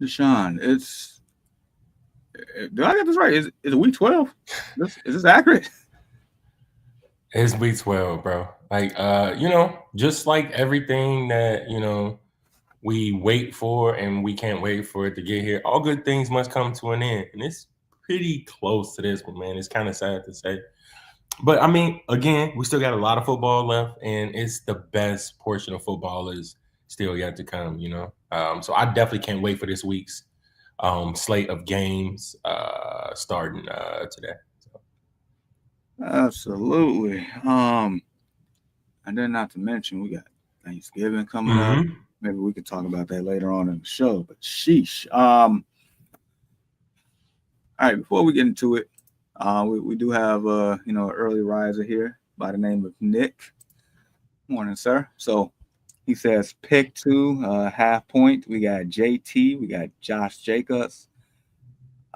Deshaun, do I get this right? Is it week 12? Is this accurate? It's week 12, bro. Like, just like everything that, we wait for and we can't wait for it to get here. All good things must come to an end. And it's pretty close to this one, man. It's kind of sad to say. But I mean, again, we still got a lot of football left, and it's the best portion of football is still yet to come. So I definitely can't wait for this week's slate of games starting today. So. Absolutely. And then not to mention we got Thanksgiving coming up. Mm-hmm. Maybe we could talk about that later on in the show. But sheesh. All right, before we get into it, we do have an early riser here by the name of Nick. Morning, sir. So he says pick two, half point. We got JT, we got Josh Jacobs,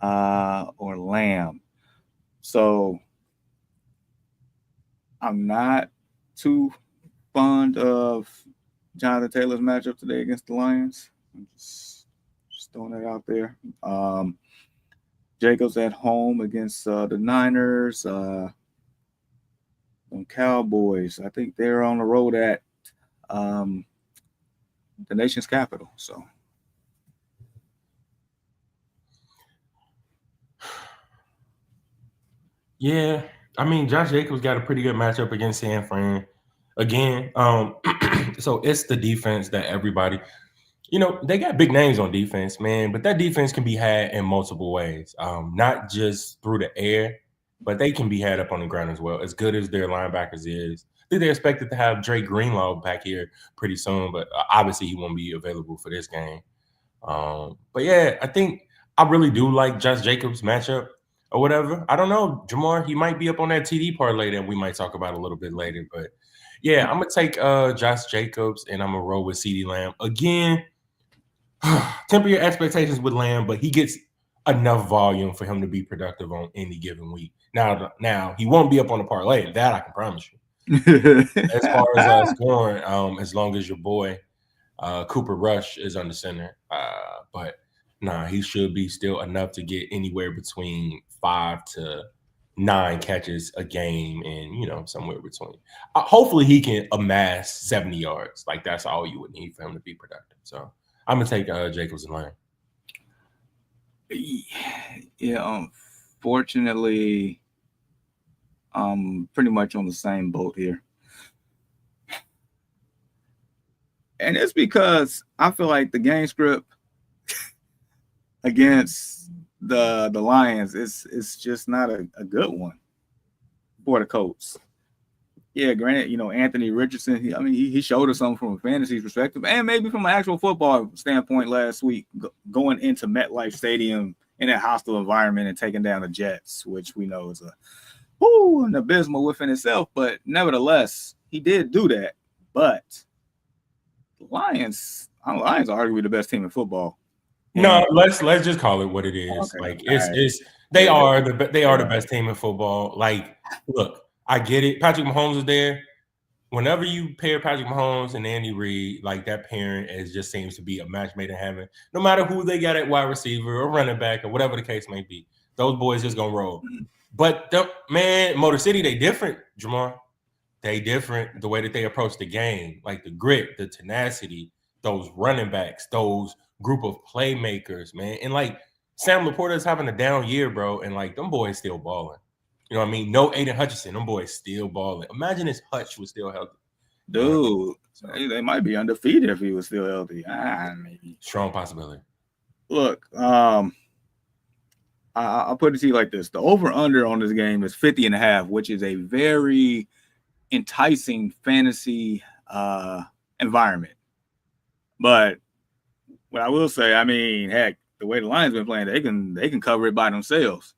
or Lamb. So I'm not too fond of Jonathan Taylor's matchup today against the Lions. I'm just throwing that out there. Jacobs at home against the Niners, and Cowboys. I think they're on the road at um, the nation's capital. So Yeah, I mean, Josh Jacobs got a pretty good matchup against San Fran. Again, so it's the defense that everybody, they got big names on defense, man, but that defense can be had in multiple ways. Not just through the air, but they can be had up on the ground as well. As good as their linebackers is, I think they're expected to have Drake Greenlaw back here pretty soon, but obviously he won't be available for this game. But yeah, I think I really do like Josh Jacobs matchup or whatever. I don't know, Jamar. He might be up on that TD parlay that we might talk about a little bit later. But yeah, I'm gonna take Josh Jacobs and I'm gonna roll with CeeDee Lamb again. Temper your expectations with Lamb, but he gets enough volume for him to be productive on any given week. Now he won't be up on the parlay. That I can promise you. As far as scoring, as long as your boy Cooper Rush is under center. But nah, he should be still enough to get anywhere between 5 to 9 catches a game, and somewhere between. Hopefully, he can amass 70 yards. Like that's all you would need for him to be productive. So I'm gonna take Jacobs and Lamb. yeah, unfortunately, I'm pretty much on the same boat here. And it's because I feel like the game script against the Lions is just not a good one for the Colts. Yeah, granted, Anthony Richardson. He showed us something from a fantasy perspective, and maybe from an actual football standpoint last week, going into MetLife Stadium in a hostile environment and taking down the Jets, which we know is an abysmal within itself. But nevertheless, he did do that. But the Lions are arguably the best team in football. No, And let's just call it what it is. okay, Like all right, it's they yeah, are they are the right. best team in football. Like, look, I get it. Patrick Mahomes is there. Whenever you pair Patrick Mahomes and Andy Reid, like that pairing just seems to be a match made in heaven. No matter who they got at wide receiver or running back or whatever the case may be, those boys just gonna roll. But man, Motor City, they different, Jamar. They different the way that they approach the game, like the grit, the tenacity, those running backs, those group of playmakers, man. And like Sam Laporta is having a down year, bro, and like them boys still balling. You know what I mean? No Aiden Hutchinson, them boys still balling. Imagine if Hutch was still healthy. You know what I mean? Dude, So they might be undefeated if he was still healthy. Maybe. strong possibility. Look, I'll put it to you like this: the over under on this game is 50.5, which is a very enticing fantasy environment. But what I will say, heck, the way the Lions been playing, they can cover it by themselves,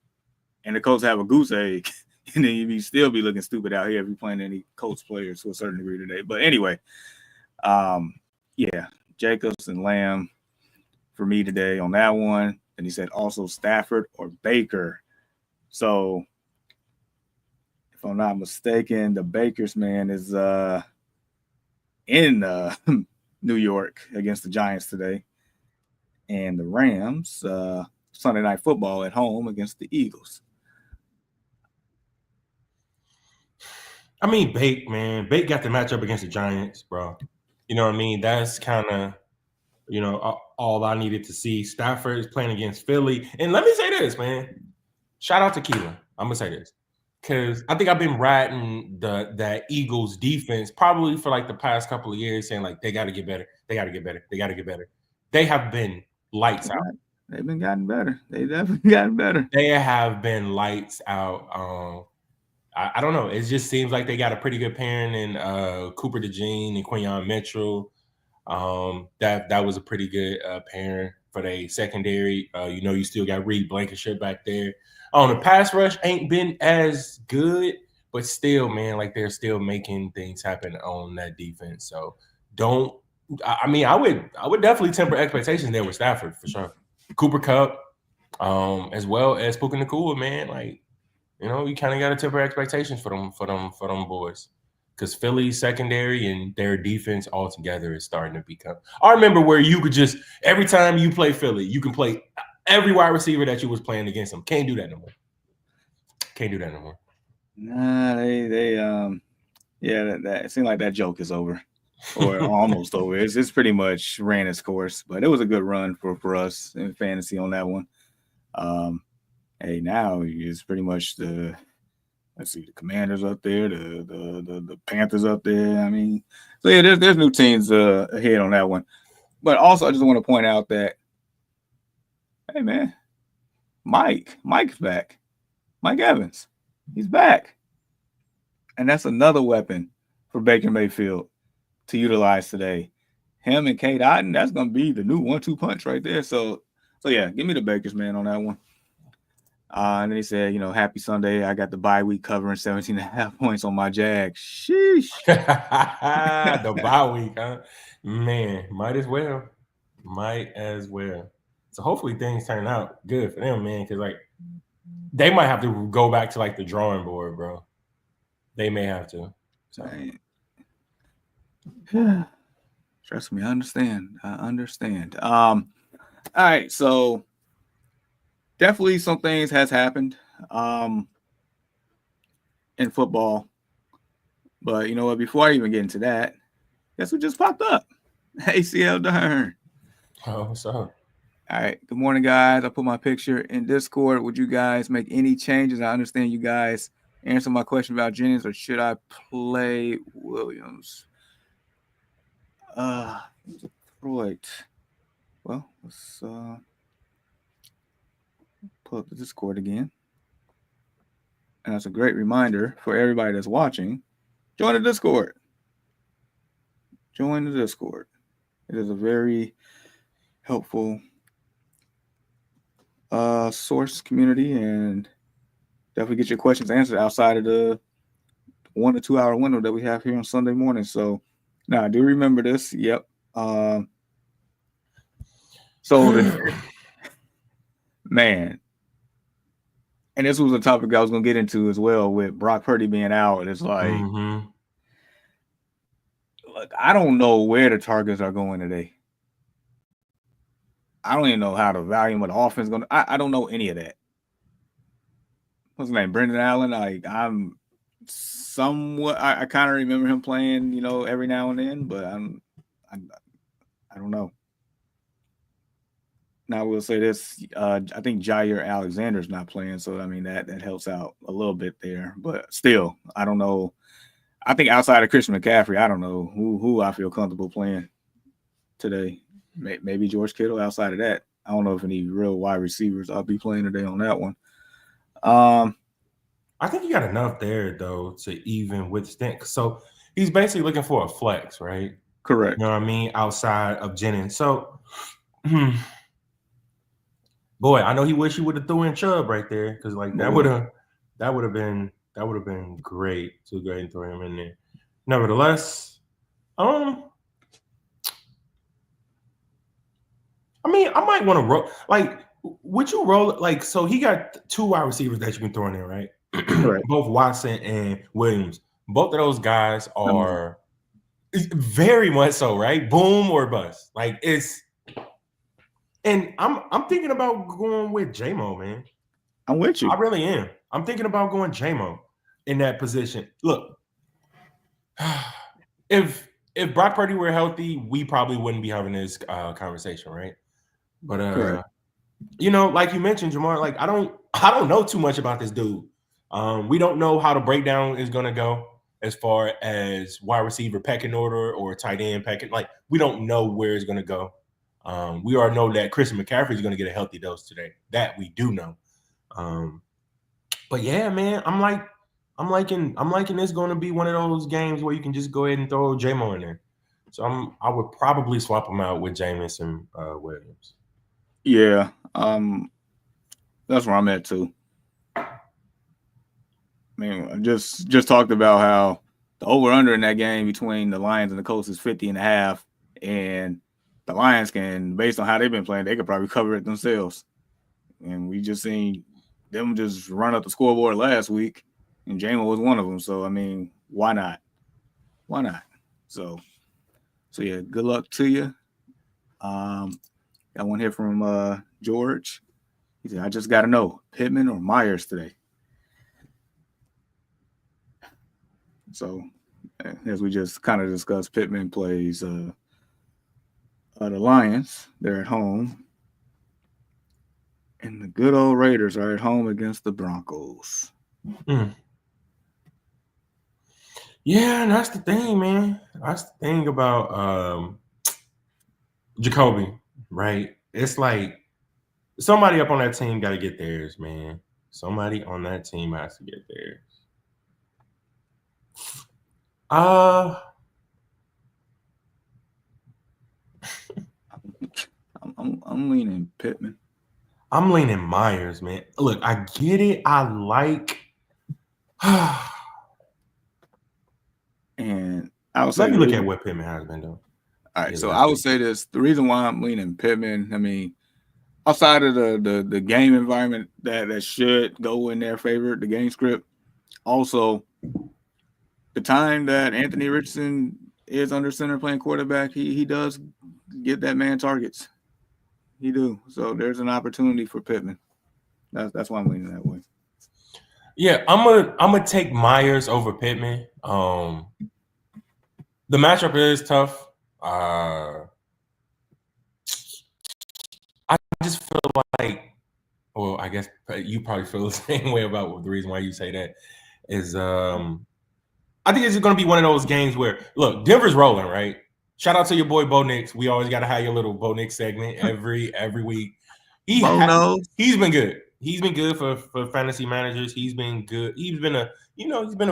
and the Colts have a goose egg. And then you still be looking stupid out here if you're playing any Colts players to a certain degree today. But anyway, um, yeah, Jacobs and Lamb for me today on that one. And he said also Stafford or Baker. So if I'm not mistaken, the Bakers man is in New York against the Giants today. and the Rams Sunday Night Football at home against the Eagles. I mean, Bake, man. Bake got the matchup against the Giants, bro. You know what I mean? That's kind of, all I needed to see. Stafford is playing against Philly. And let me say this, man. Shout out to Keelan. I'm going to say this. Because I think I've been riding that Eagles defense probably for like the past couple of years, saying like they got to get better. They got to get better. They got to get better. They have been lights out. They've been gotten better. They definitely gotten better. They have been lights out. I don't know. It just seems like they got a pretty good pairing in Cooper DeJean and Quinyon Mitchell. That was a pretty good pairing for the secondary. You still got Reed Blankenship back there. The pass rush ain't been as good, but still, man, like they're still making things happen on that defense. So I would definitely temper expectations there with Stafford for sure. Cooper Kupp, as well as Puka Nacua, man. Like, you kind of got to temper expectations for them boys. Because Philly's secondary and their defense altogether is starting to become. I remember where you could just, every time you play Philly, you can play every wide receiver that you was playing against them. Can't do that no more. Nah, that it seemed like that joke is over, or almost over. It's pretty much ran its course, but it was a good run for us in fantasy on that one. Hey, now it's pretty much the Commanders up there, the Panthers up there. I mean, so yeah, there's new teams ahead on that one. But also, I just want to point out that, hey man, Mike's back. Mike Evans, he's back, and that's another weapon for Baker Mayfield to utilize today. Him and Kate Otten, that's gonna be the new 1-2 punch right there. So yeah, give me the Bakers, man, on that one. And then he said, happy Sunday. I got the bye week covering 17.5 points on my Jags. Sheesh. The bye week, huh? Man, might as well. So hopefully things turn out good for them, man, because like they might have to go back to like the drawing board, bro. They may have to. So. Trust me, I understand. All right, so definitely some things has happened in football. But you know what? Before I even get into that, guess who just popped up? ACL Dern. Oh, what's up? All right. Good morning, guys. I put my picture in Discord. Would you guys make any changes? I understand you guys answer my question about Jennings, or should I play Williams? Right. Well, let's pull up the Discord again. And that's a great reminder for everybody that's watching. Join the Discord. It is a very helpful source community, and definitely get your questions answered outside of the 1 to 2 hour window that we have here on Sunday morning. So now I do remember this. Yep. Man, and this was a topic I was going to get into as well with Brock Purdy being out. It's like, look, I don't know where the targets are going today. I don't even know how the volume of the offense is going to. I don't know any of that. What's his name? Brendan Allen. Like, I'm somewhat. I kind of remember him playing, every now and then, but I don't know. Now, I will say this. I think Jair Alexander's not playing, so I mean that helps out a little bit there. But still, I don't know. I think outside of Christian McCaffrey, I don't know who I feel comfortable playing today. Maybe George Kittle. Outside of that, I don't know if any real wide receivers I'll be playing today on that one. I think you got enough there though to even withstand. So he's basically looking for a flex, right? Correct. You know what I mean? Outside of Jennings. So, boy, I know he wish he would have threw in Chubb right there, because like that would have been great to go ahead and throw him in there. Nevertheless, I mean, I might want to roll. Like, would you roll? Like, so he got 2 wide receivers that you can throw in there, right? Right. Both Watson and Williams. Both of those guys are very much so, right? Boom or bust. Like, it's And I'm thinking about going with J-Mo, man. I'm with you. I really am. I'm thinking about going J-Mo in that position. Look, if Brock Purdy were healthy, we probably wouldn't be having this conversation, right? But Correct. like you mentioned, Jamar, like I don't know too much about this dude. We don't know how the breakdown is gonna go as far as wide receiver pecking order or tight end pecking. Like we don't know where it's gonna go. We already know that Christian McCaffrey is gonna get a healthy dose today. That we do know. But yeah, man, I'm liking this going to be one of those games where you can just go ahead and throw J-Mo in there. So I would probably swap him out with Jameis and Williams. Yeah. That's where I'm at too. I mean, I just talked about how the over-under in that game between the Lions and the Colts is 50.5, and the Lions can, based on how they've been playing, they could probably cover it themselves. And we just seen them just run up the scoreboard last week, and Jameis was one of them. So I mean, why not? Why not? So yeah, good luck to you. Got one here from George. He said, "I just got to know, Pittman or Myers today." So, as we just kind of discussed, Pittman plays the Lions. They're at home. And the good old Raiders are at home against the Broncos. Yeah, and that's the thing, man. That's the thing about Jacoby, right? It's like somebody up on that team got to get theirs, man. Somebody on that team has to get theirs. I'm leaning Pittman. I'm leaning Myers, man. Look, I get it. I like. And I would say, let me look at what Pittman has been doing. All right, so I would say this: the reason why I'm leaning Pittman, I mean, outside of the game environment that should go in their favor, the game script. Also, the time that Anthony Richardson is under center playing quarterback, he does get that man targets. He do. So there's an opportunity for Pittman. That's why I'm leaning that way. Yeah, I'm gonna take Myers over Pittman. The matchup is tough. I just feel like, well, I guess you probably feel the same way about the reason why you say that is I think it's going to be one of those games where, look, Denver's rolling, right? Shout out to your boy Bo Nix. We always got to have your little Bo Nix segment every week. He's been good. He's been good for fantasy managers. He's been good. He's been a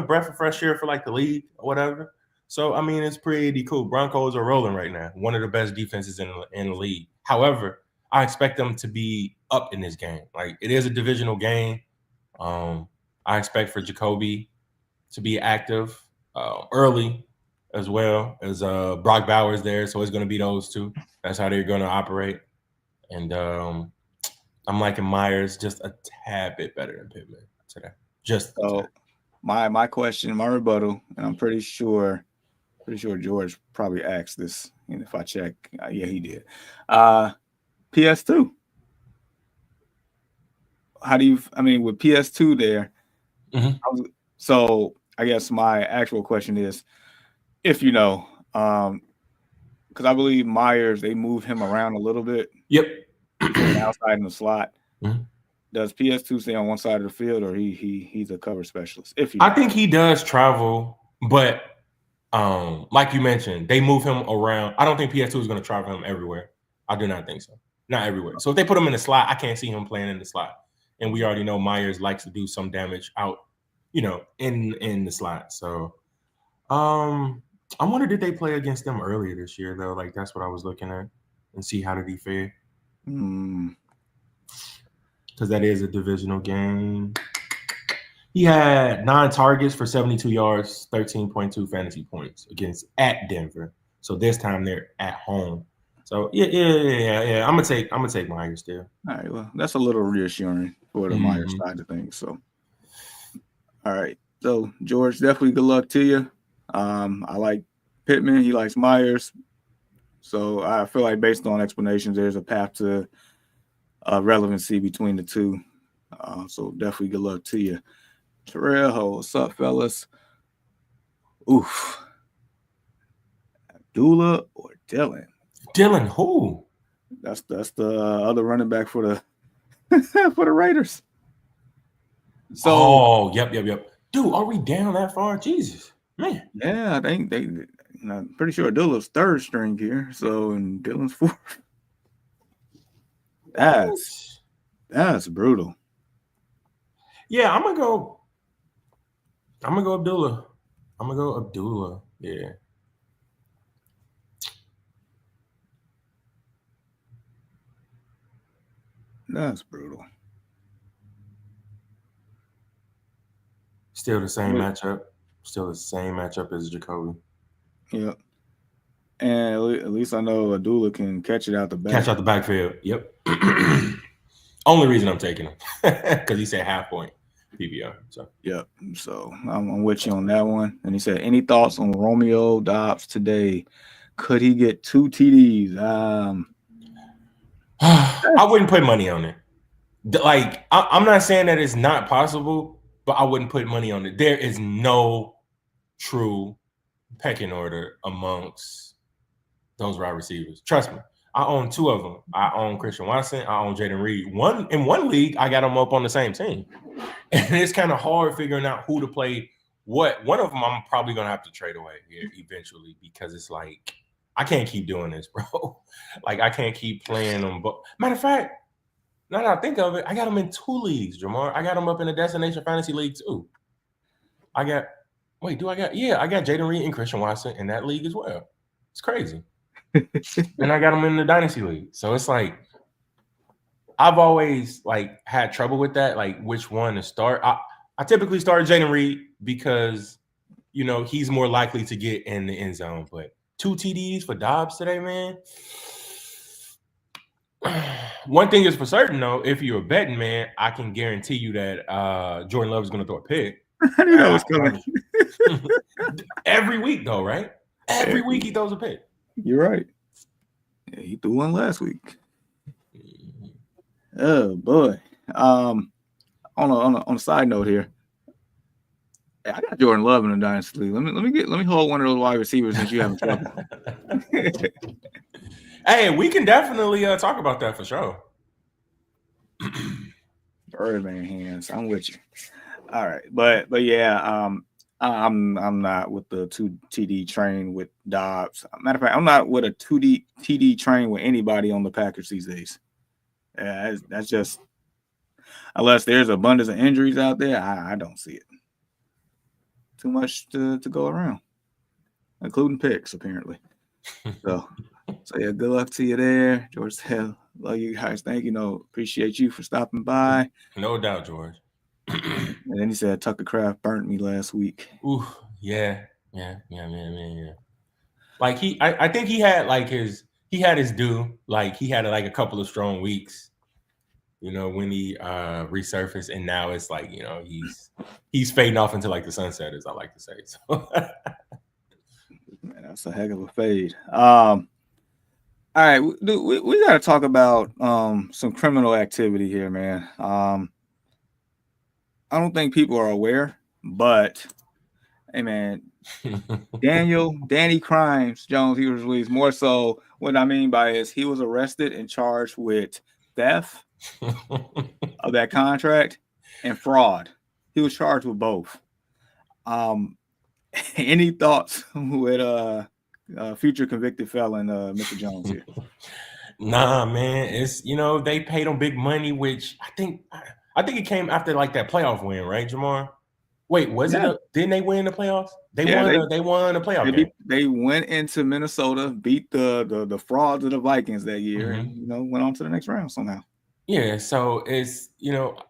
breath of fresh air for like the league or whatever. So I mean, it's pretty cool. Broncos are rolling right now. One of the best defenses in the league. However, I expect them to be up in this game. Like it is a divisional game. I expect for Jacoby to be active early as well as Brock Bowers there. So it's going to be those two. That's how they're going to operate. And I'm liking Myers just a tad bit better than Pittman today. Just so my question, my rebuttal, and I'm pretty sure George probably asked this. And if I check, yeah, he did. PS2. How do you? I mean, with PS2 there. Mm-hmm. So I guess my actual question is, if you know, because I believe Myers, they moved him around a little bit. Yep. Between outside and the slot. Mm-hmm. Does PS2 stay on one side of the field, or he's a cover specialist? I think he does travel, but like you mentioned, they move him around. I don't think PS2 is going to travel him everywhere. I do not think so. Not everywhere. So if they put him in the slot, I can't see him playing in the slot. And we already know Myers likes to do some damage out, in the slot. So I wonder, did they play against them earlier this year though? Like that's what I was looking at and see how did he fare. Because that is a divisional game. He had 9 targets for 72 yards, 13.2 fantasy points at Denver. So this time they're at home. So yeah. I'm gonna take Myers still. All right, well, that's a little reassuring for the Myers side of things. So, all right, so George, definitely good luck to you. I like Pittman. He likes Myers. So I feel like based on explanations, there's a path to relevancy between the two. So definitely good luck to you. Terrell, what's up, fellas? Oof. Abdullah or Dylan? Dylan, who? That's the other running back for the for the Raiders. So, yep. Dude, are we down that far? Jesus, man. Yeah, I think I'm pretty sure Abdullah's third string here. So, and Dylan's fourth. That's brutal. Yeah, I'm gonna go Abdullah. Yeah. That's brutal. Still the same matchup. Still the same matchup as Jacoby. Yep. And at least I know Abdullah can catch it out the back. Catch out the backfield. Yep. Only reason I'm taking him because he said half point PPR. So yep. So I'm with you on that one. And he said, any thoughts on Romeo Doubs today? Could he get 2 TDs? I wouldn't put money on it. Like I'm not saying that it's not possible, but I wouldn't put money on it. There is no true pecking order amongst those wide receivers. Trust me. I own 2 of them. I own Christian Watson. I own Jaden Reed. In one league, I got them up on the same team. And it's kind of hard figuring out who to play what. One of them I'm probably going to have to trade away here eventually because it's like, I can't keep doing this, bro. Like, I can't keep playing them. But matter of fact, now that I think of it, I got them in 2 leagues, Jamar. I got them up in the Destination Fantasy League too. I got Jaden Reed and Christian Watson in that league as well. It's crazy. And I got them in the Dynasty League. So it's like, I've always like had trouble with that, like which one to start. I typically start Jaden Reed because, he's more likely to get in the end zone. But 2 TDs for Dobbs today, man. One thing is for certain, though, if you're a betting man, I can guarantee you that Jordan Love is going to throw a pick. I knew that was coming. Every week, though, right? Every week he throws a pick. You're right. Yeah, he threw one last week. Oh boy. On a side note here, I got Jordan Love in the Dynasty League. Let me hold one of those wide receivers since you having trouble. Hey, we can definitely talk about that for sure. Birdman hands. I'm with you. All right, but yeah, I'm not with the 2 TD train with Dobbs. Matter of fact, I'm not with a 2 TD train with anybody on the Packers these days. That's just, unless there's abundance of injuries out there, I don't see it. Too much to go around, including picks apparently. So yeah, good luck to you there, George. Love you guys. Thank you. Appreciate you for stopping by. No doubt, George. And then he said Tucker Craft burnt me last week. Ooh, yeah. Like I think he had like he had his due. Like he had like a couple of strong weeks, when he resurfaced, and now it's like he's fading off into like the sunset, as I like to say. So man, that's a heck of a fade. All right, we got to talk about some criminal activity here, man. I don't think people are aware, but hey, man, Danny Crimes Jones, he was released. More so, what I mean by is he was arrested and charged with theft of that contract and fraud. He was charged with both. Any thoughts with future convicted felon Mr. Jones here? Nah, man, it's they paid him big money, which I think it came after like that playoff win, right, Jamar? Wait, didn't they win the playoffs? They won the playoff game. They went into Minnesota, beat the frauds of the Vikings that year, and went on to the next round somehow. Yeah, so it's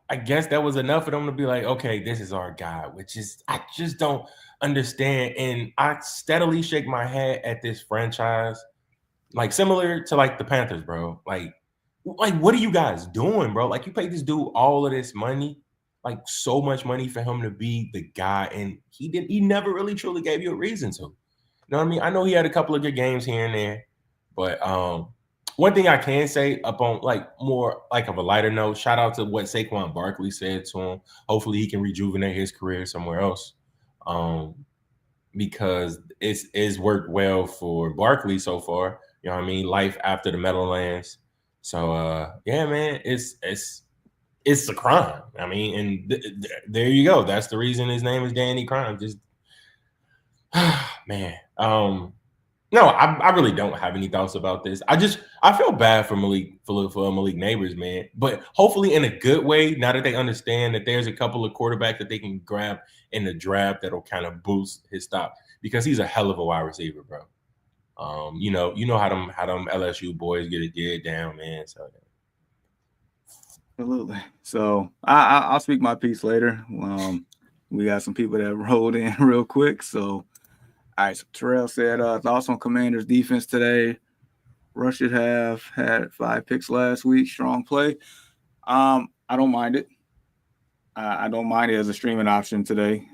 I guess that was enough for them to be like, okay, this is our guy, which is I just don't understand, and I steadily shake my head at this franchise, like similar to like the Panthers, bro. Like what are you guys doing, bro? Like you paid this dude all of this money, like so much money for him to be the guy, and he never really truly gave you a reason to. You know what I mean? I know he had a couple of good games here and there, But one thing I can say up on like more like of a lighter note, shout out to what Saquon Barkley said to him. Hopefully he can rejuvenate his career somewhere else. Because it's worked well for Barkley so far. You know what I mean? Life after the Meadowlands. So yeah, man, it's a crime. I mean, and there you go. That's the reason his name is Danny Crime. Just man. No, I really don't have any thoughts about this. I feel bad for Malik Neighbors, man. But hopefully in a good way, now that they understand that there's a couple of quarterbacks that they can grab in the draft that'll kind of boost his stock because he's a hell of a wide receiver, bro. You know how them LSU boys get down, man. So Absolutely. So I'll speak my piece later. We got some people that rolled in real quick. So all right, so Terrell said thoughts on Commanders defense today. Rush should have had 5 picks last week. Strong play. I don't mind it. I don't mind it as a streaming option today.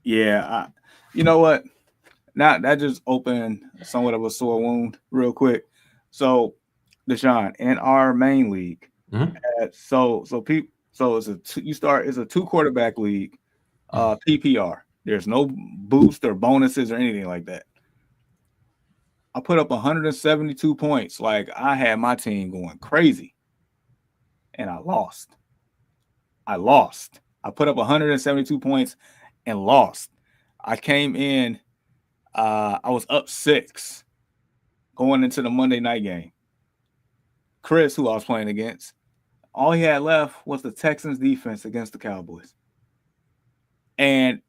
You know what? Now that just opened somewhat of a sore wound real quick. So, Deshaun, in our main league, it's a 2 quarterback league, PPR. There's no boost or bonuses or anything like that. I put up 172 points. Like I had my team going crazy. And I lost. I put up 172 points and lost. I came in, I was up 6 going into the Monday night game. Chris, who I was playing against, all he had left was the Texans defense against the Cowboys. And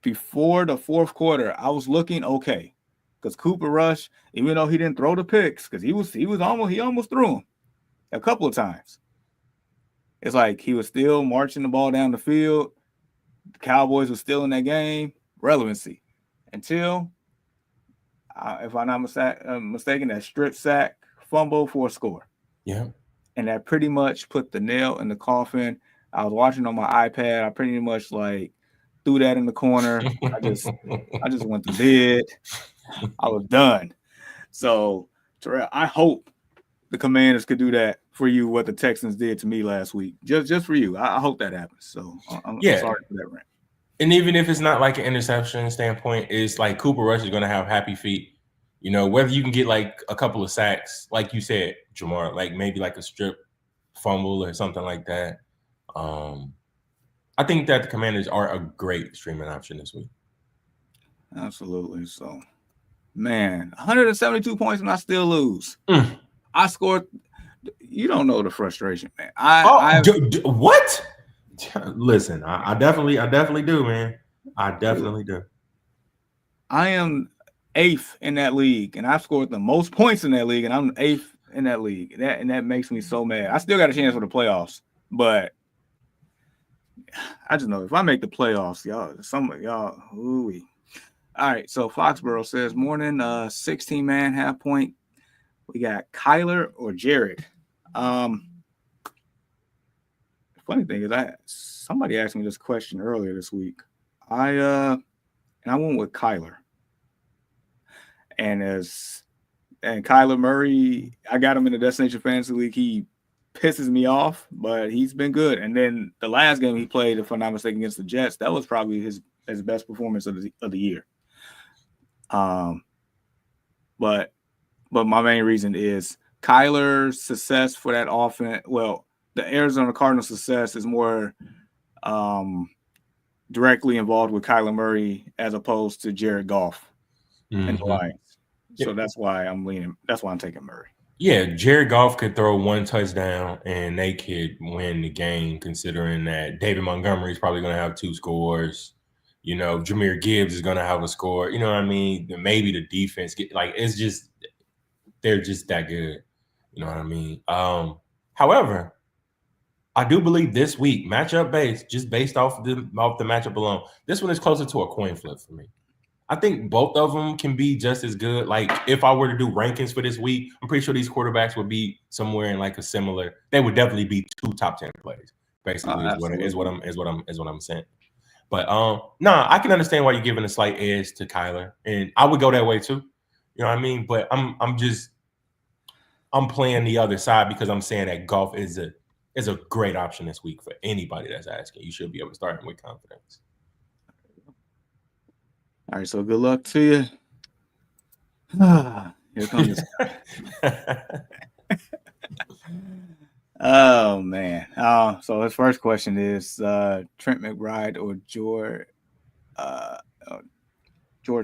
before the fourth quarter, I was looking okay because Cooper Rush, even though he didn't throw the picks, because he almost threw them a couple of times. It's like he was still marching the ball down the field. The Cowboys were still in that game. Relevancy until, if I'm not mistaken, that strip sack fumble for a score. Yeah, and that pretty much put the nail in the coffin. I was watching on my iPad. I pretty much like threw that in the corner. I just went to bed. I was done. So, Terrell, I hope the Commanders could do that for you, what the Texans did to me last week. Just for you. I hope that happens. So, I'm sorry for that rant. And even if it's not like an interception standpoint, it's like Cooper Rush is going to have happy feet. You know, whether you can get like a couple of sacks, like you said, Jamar, like maybe like a strip fumble or something like that. I think that the Commanders are a great streaming option this week. Absolutely. So, man, 172 points and I still lose. I scored. You don't know the frustration, man. What? Listen, I definitely do, man. I definitely do. I am 8th in that league, and I've scored the most points in that league, and I'm 8th in that league. That makes me so mad. I still got a chance for the playoffs, but I just know if I make the playoffs, y'all, ooh-wee. All right, so Foxborough says, morning, 16-man half point. We got Kyler or Jared. The funny thing is, somebody asked me this question earlier this week. I went with Kyler. And Kyler Murray, I got him in the Destination Fantasy League. He pisses me off, but he's been good. And then the last game he played, if I'm not mistaken, against the Jets, that was probably his best performance of the year. But my main reason is Kyler's success for that offense. Well, the Arizona Cardinals' success is more directly involved with Kyler Murray as opposed to Jared Goff and the Lions. So that's why I'm taking Murray. Yeah, Jared Goff could throw 1 touchdown and they could win the game, considering that David Montgomery is probably going to have 2 scores. You know, Jahmyr Gibbs is going to have a score. You know what I mean? Maybe the defense they're just that good. You know what I mean? However, I do believe this week, matchup based, just based off the matchup alone, this one is closer to a coin flip for me. I think both of them can be just as good. Like if I were to do rankings for this week, I'm pretty sure these quarterbacks would be somewhere in like a similar. They would definitely be 2 top 10 plays. Basically, is what I'm saying. But I can understand why you're giving a slight edge to Kyler, and I would go that way too. You know what I mean? But I'm playing the other side because I'm saying that golf is a great option this week for anybody that's asking. You should be able to start with confidence. All right, so good luck to you. Here comes Oh man. So his first question is Trent McBride or George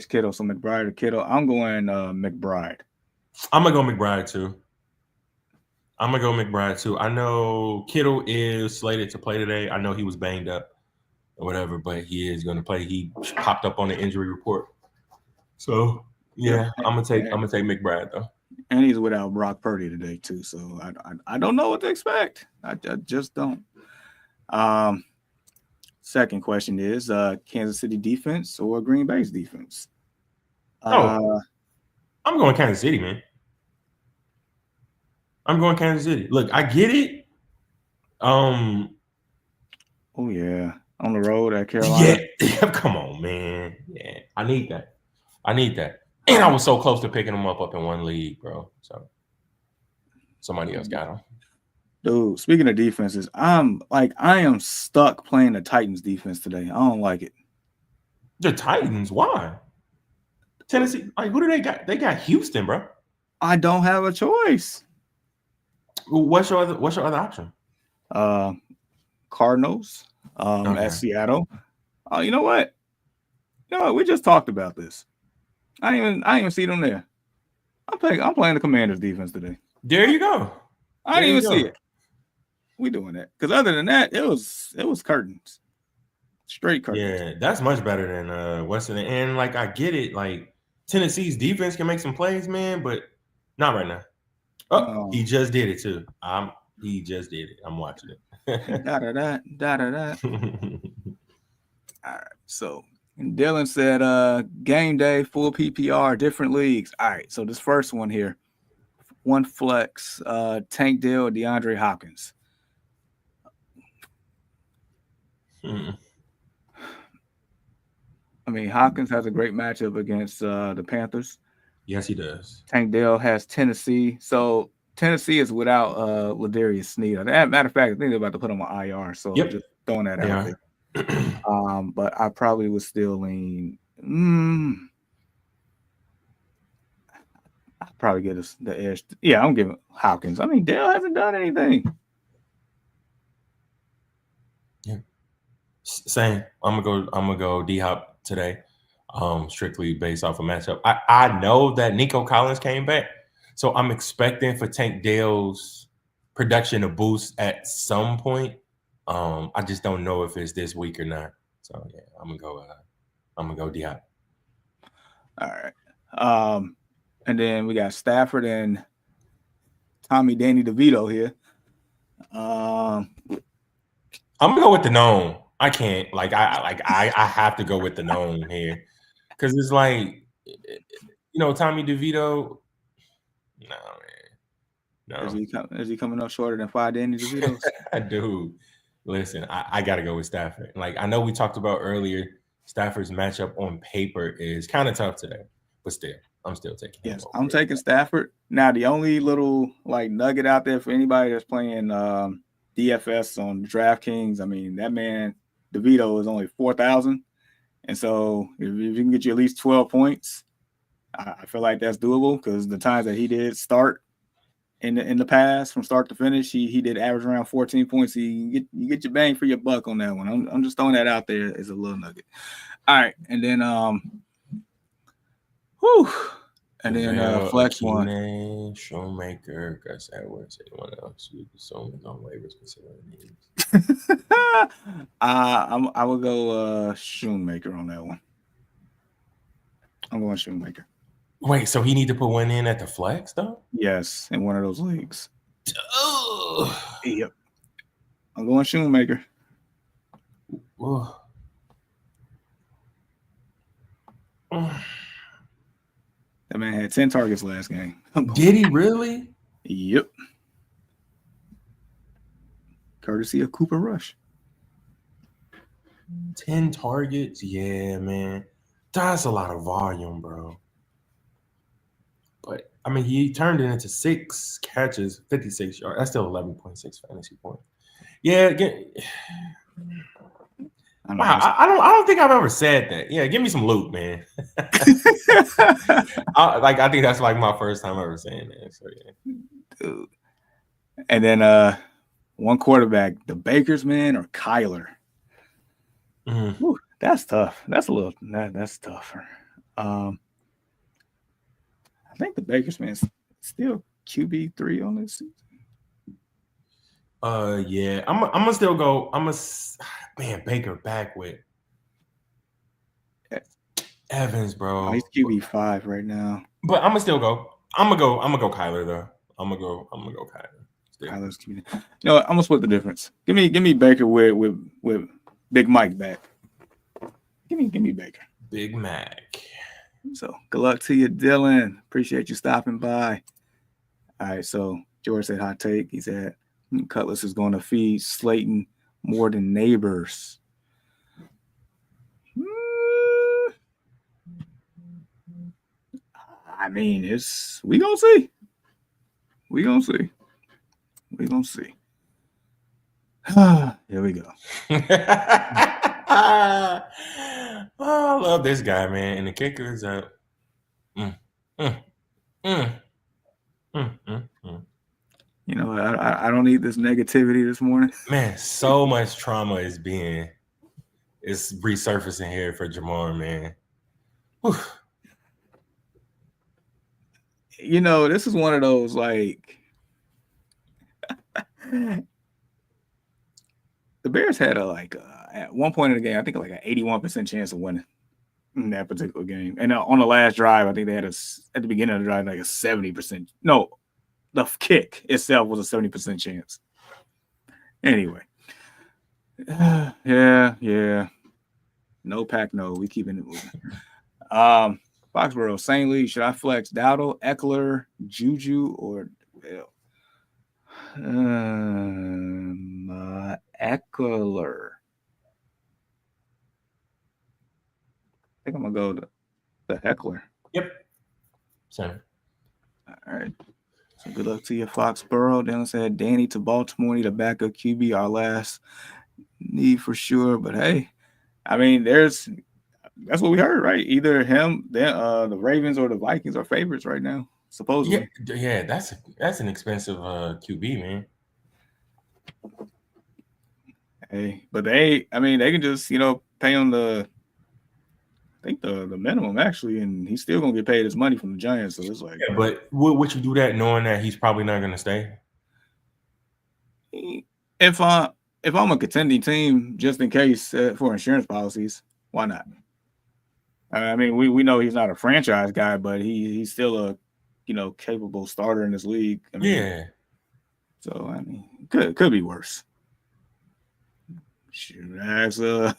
Kittle. So McBride or Kittle. I'm going McBride. I'm gonna go McBride too. I know Kittle is slated to play today. I know he was banged up or whatever, but he is gonna play. He popped up on the injury report. So yeah, I'm gonna take McBride though. And he's without Brock Purdy today too. So I don't know what to expect. I just don't. Second question is Kansas City defense or Green Bay's defense? I'm going Kansas City, man. I'm going Kansas City. Look, I get it. Oh yeah, on the road at Carolina. Yeah, come on, man. Yeah, I need that. And I was so close to picking them up in one league, bro. So somebody else got them. Dude, speaking of defenses, I am stuck playing the Titans defense today. I don't like it. The Titans? Why? Tennessee? Like, who do they got? They got Houston, bro. I don't have a choice. What's your other option? Cardinals at Seattle. Oh, you know what? We just talked about this. I didn't even see them there. I'm playing the Commanders defense today. There you go. I didn't even see it. We doing that because other than that, it was curtains, straight curtains. Yeah, that's much better than Western. And like, I get it. Like, Tennessee's defense can make some plays, man, but not right now. Oh, he just did it too. He just did it. I'm watching it. Da. All right. So Dylan said, game day, full PPR, different leagues. All right. So this first one here, one flex, Tank Dell, DeAndre Hopkins. I mean, Hopkins has a great matchup against the Panthers. Yes, he does. Tank Dell has Tennessee. So Tennessee is without Ladarius Sneed. Matter of fact, I think they're about to put him on IR. So just throwing that out there. But I probably would still lean. I'll probably get the edge. Yeah, I'm giving Hopkins. I mean, Dell hasn't done anything. Yeah. Same. I'm gonna go D-Hop today. Strictly based off of matchup. I know that Nico Collins came back, so I'm expecting for Tank Dell's production to boost at some point. I just don't know if it's this week or not. So yeah, I'm gonna go D-Hop. All right. And then we got Stafford and Tommy Danny DeVito here. I'm gonna go with the known. I can't I have to go with the known here. Because it's like, Tommy DeVito. No, man. No. Is he coming up shorter than 5 Danny DeVitos? Dude, listen, I got to go with Stafford. Like, I know we talked about earlier, Stafford's matchup on paper is kind of tough today. But still, I'm still taking him. Yes, I'm taking Stafford. Now, the only little, nugget out there for anybody that's playing DFS on DraftKings, I mean, that man, DeVito, is only 4,000. And so if you can get you at least 12 points, I feel like that's doable because the times that he did start in the past from start to finish, he did average around 14 points. You get your bang for your buck on that one. I'm just throwing that out there as a little nugget. All right, and then flex one. Shoemaker, Gus Edwards, anyone else? You so on waivers considering needs. I will go Shoemaker on that one. I'm going Shoemaker. Wait, so he need to put one in at the flex though? Yes, in one of those leagues. Yep. I'm going Shoemaker. That man had 10 targets last game. Did he really? Yep. Courtesy of Cooper Rush. 10 targets? Yeah, man. That's a lot of volume, bro. I mean, he turned it into 6 catches, 56 yards. That's still 11.6 fantasy points. Yeah, wow. I don't think I've ever said that. Yeah, give me some loot, man. I think that's like my first time ever saying that. So yeah. Dude. And then one quarterback, the Bakers, man, or Kyler. Mm-hmm. Ooh, that's tough. That's a little that's tougher. I think the Bakers, man, still QB3 on this season. Yeah, I'm gonna still go. Man, Baker back with Evans, bro. Oh, he's QB5 right now. But I'm gonna still go. I'm gonna go Kyler though. I'm gonna go Kyler. Still. Kyler's QB. You know what? I'm gonna split the difference. Give me Baker with Big Mike back. Give me Baker. Big Mac. So good luck to you, Dylan. Appreciate you stopping by. All right, so George said hot take. He said Cutlass is going to feed Slayton more than Neighbors. I mean, we gonna see. We gonna see. Here we go. Oh, I love this guy, man. And the kicker is up. You know, I don't need this negativity this morning. Man, so much trauma is resurfacing here for Jamar, man. Whew. You know, this is one of those like the Bears had at one point in the game, I think like an 81% chance of winning in that particular game. And on the last drive, I think they had at the beginning of the drive like a 70%. No, the kick itself was a 70% chance. Anyway, yeah. No pack, no. We keeping it moving. Foxborough, St. Lee, should I flex Dowdle, Eckler, Juju, or Eckler? I think I'm gonna go to the Eckler. Yep. Same. All right. So good luck to you, Foxborough. Dylan said Danny to Baltimore, need a backup QB, our last need for sure. But hey, I mean, that's what we heard, right? Either him, the Ravens, or the Vikings are favorites right now, supposedly. Yeah, that's an expensive QB, man. Hey, but they can just pay him the minimum actually, and he's still gonna get paid his money from the Giants. So it's like, yeah, but would you do that knowing that he's probably not gonna stay? If I'm a contending team, just in case for insurance policies, why not? I mean, we know he's not a franchise guy, but he's still a capable starter in this league. I mean, yeah. So I mean, could be worse. Shoot, ask the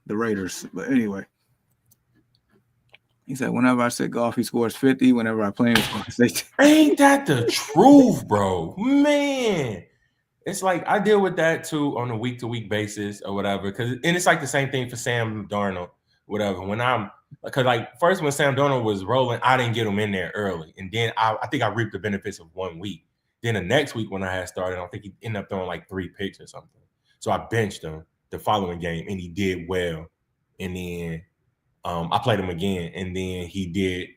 Raiders. But anyway, he said whenever I sit golf, he scores 50. Whenever I play him, he scores 60. Ain't that the truth, bro? Man. It's like I deal with that too on a week-to-week basis or whatever. And it's like the same thing for Sam Darnold, whatever. Because like first when Sam Darnold was rolling, I didn't get him in there early. And then I think I reaped the benefits of 1 week. Then the next week when I had started, I think he ended up throwing like 3 picks or something. So I benched him the following game and he did well. And then I played him again and then he did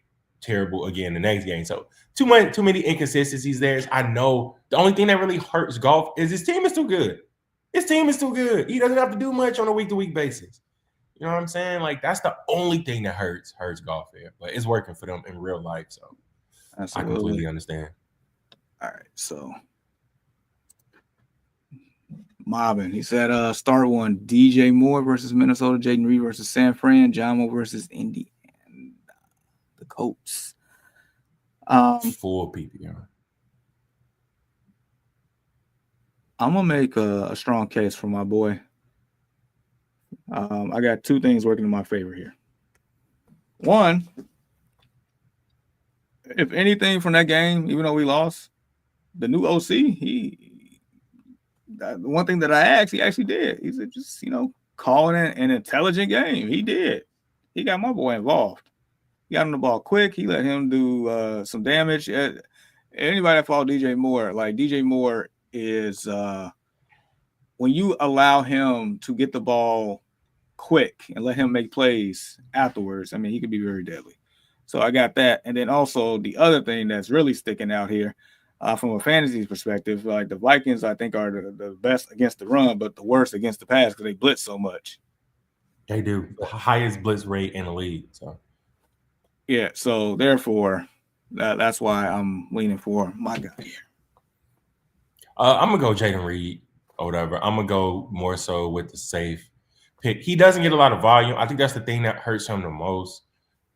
terrible again the next game. So too many inconsistencies there. I know the only thing that really hurts golf is his team is too good. His team is too good. He doesn't have to do much on a week-to-week basis. You know what I'm saying? Like that's the only thing that hurts golf here. But it's working for them in real life. So absolutely. I completely understand. All right. So Mobbin, he said start one. DJ Moore versus Minnesota, Jaden Reed versus San Fran, Jamo versus Indy and the Colts. Full PPR. I'm gonna make a strong case for my boy. I got 2 things working in my favor here. One, if anything from that game, even though we lost, the new OC, the one thing that I asked, he actually did. He said just calling an intelligent game. He did. He got my boy involved. He got him the ball quick. He let him do some damage. Anybody that follow DJ Moore, like DJ Moore is when you allow him to get the ball quick and let him make plays afterwards, I mean, he could be very deadly. So I got that. And then also the other thing that's really sticking out here from a fantasy perspective, like the Vikings, I think are the best against the run, but the worst against the pass because they blitz so much. They do. The highest blitz rate in the league. So yeah, so therefore, that's why I'm leaning for my guy here. I'm gonna go Jaden Reed or whatever. I'm gonna go more so with the safe pick. He doesn't get a lot of volume. I think that's the thing that hurts him the most.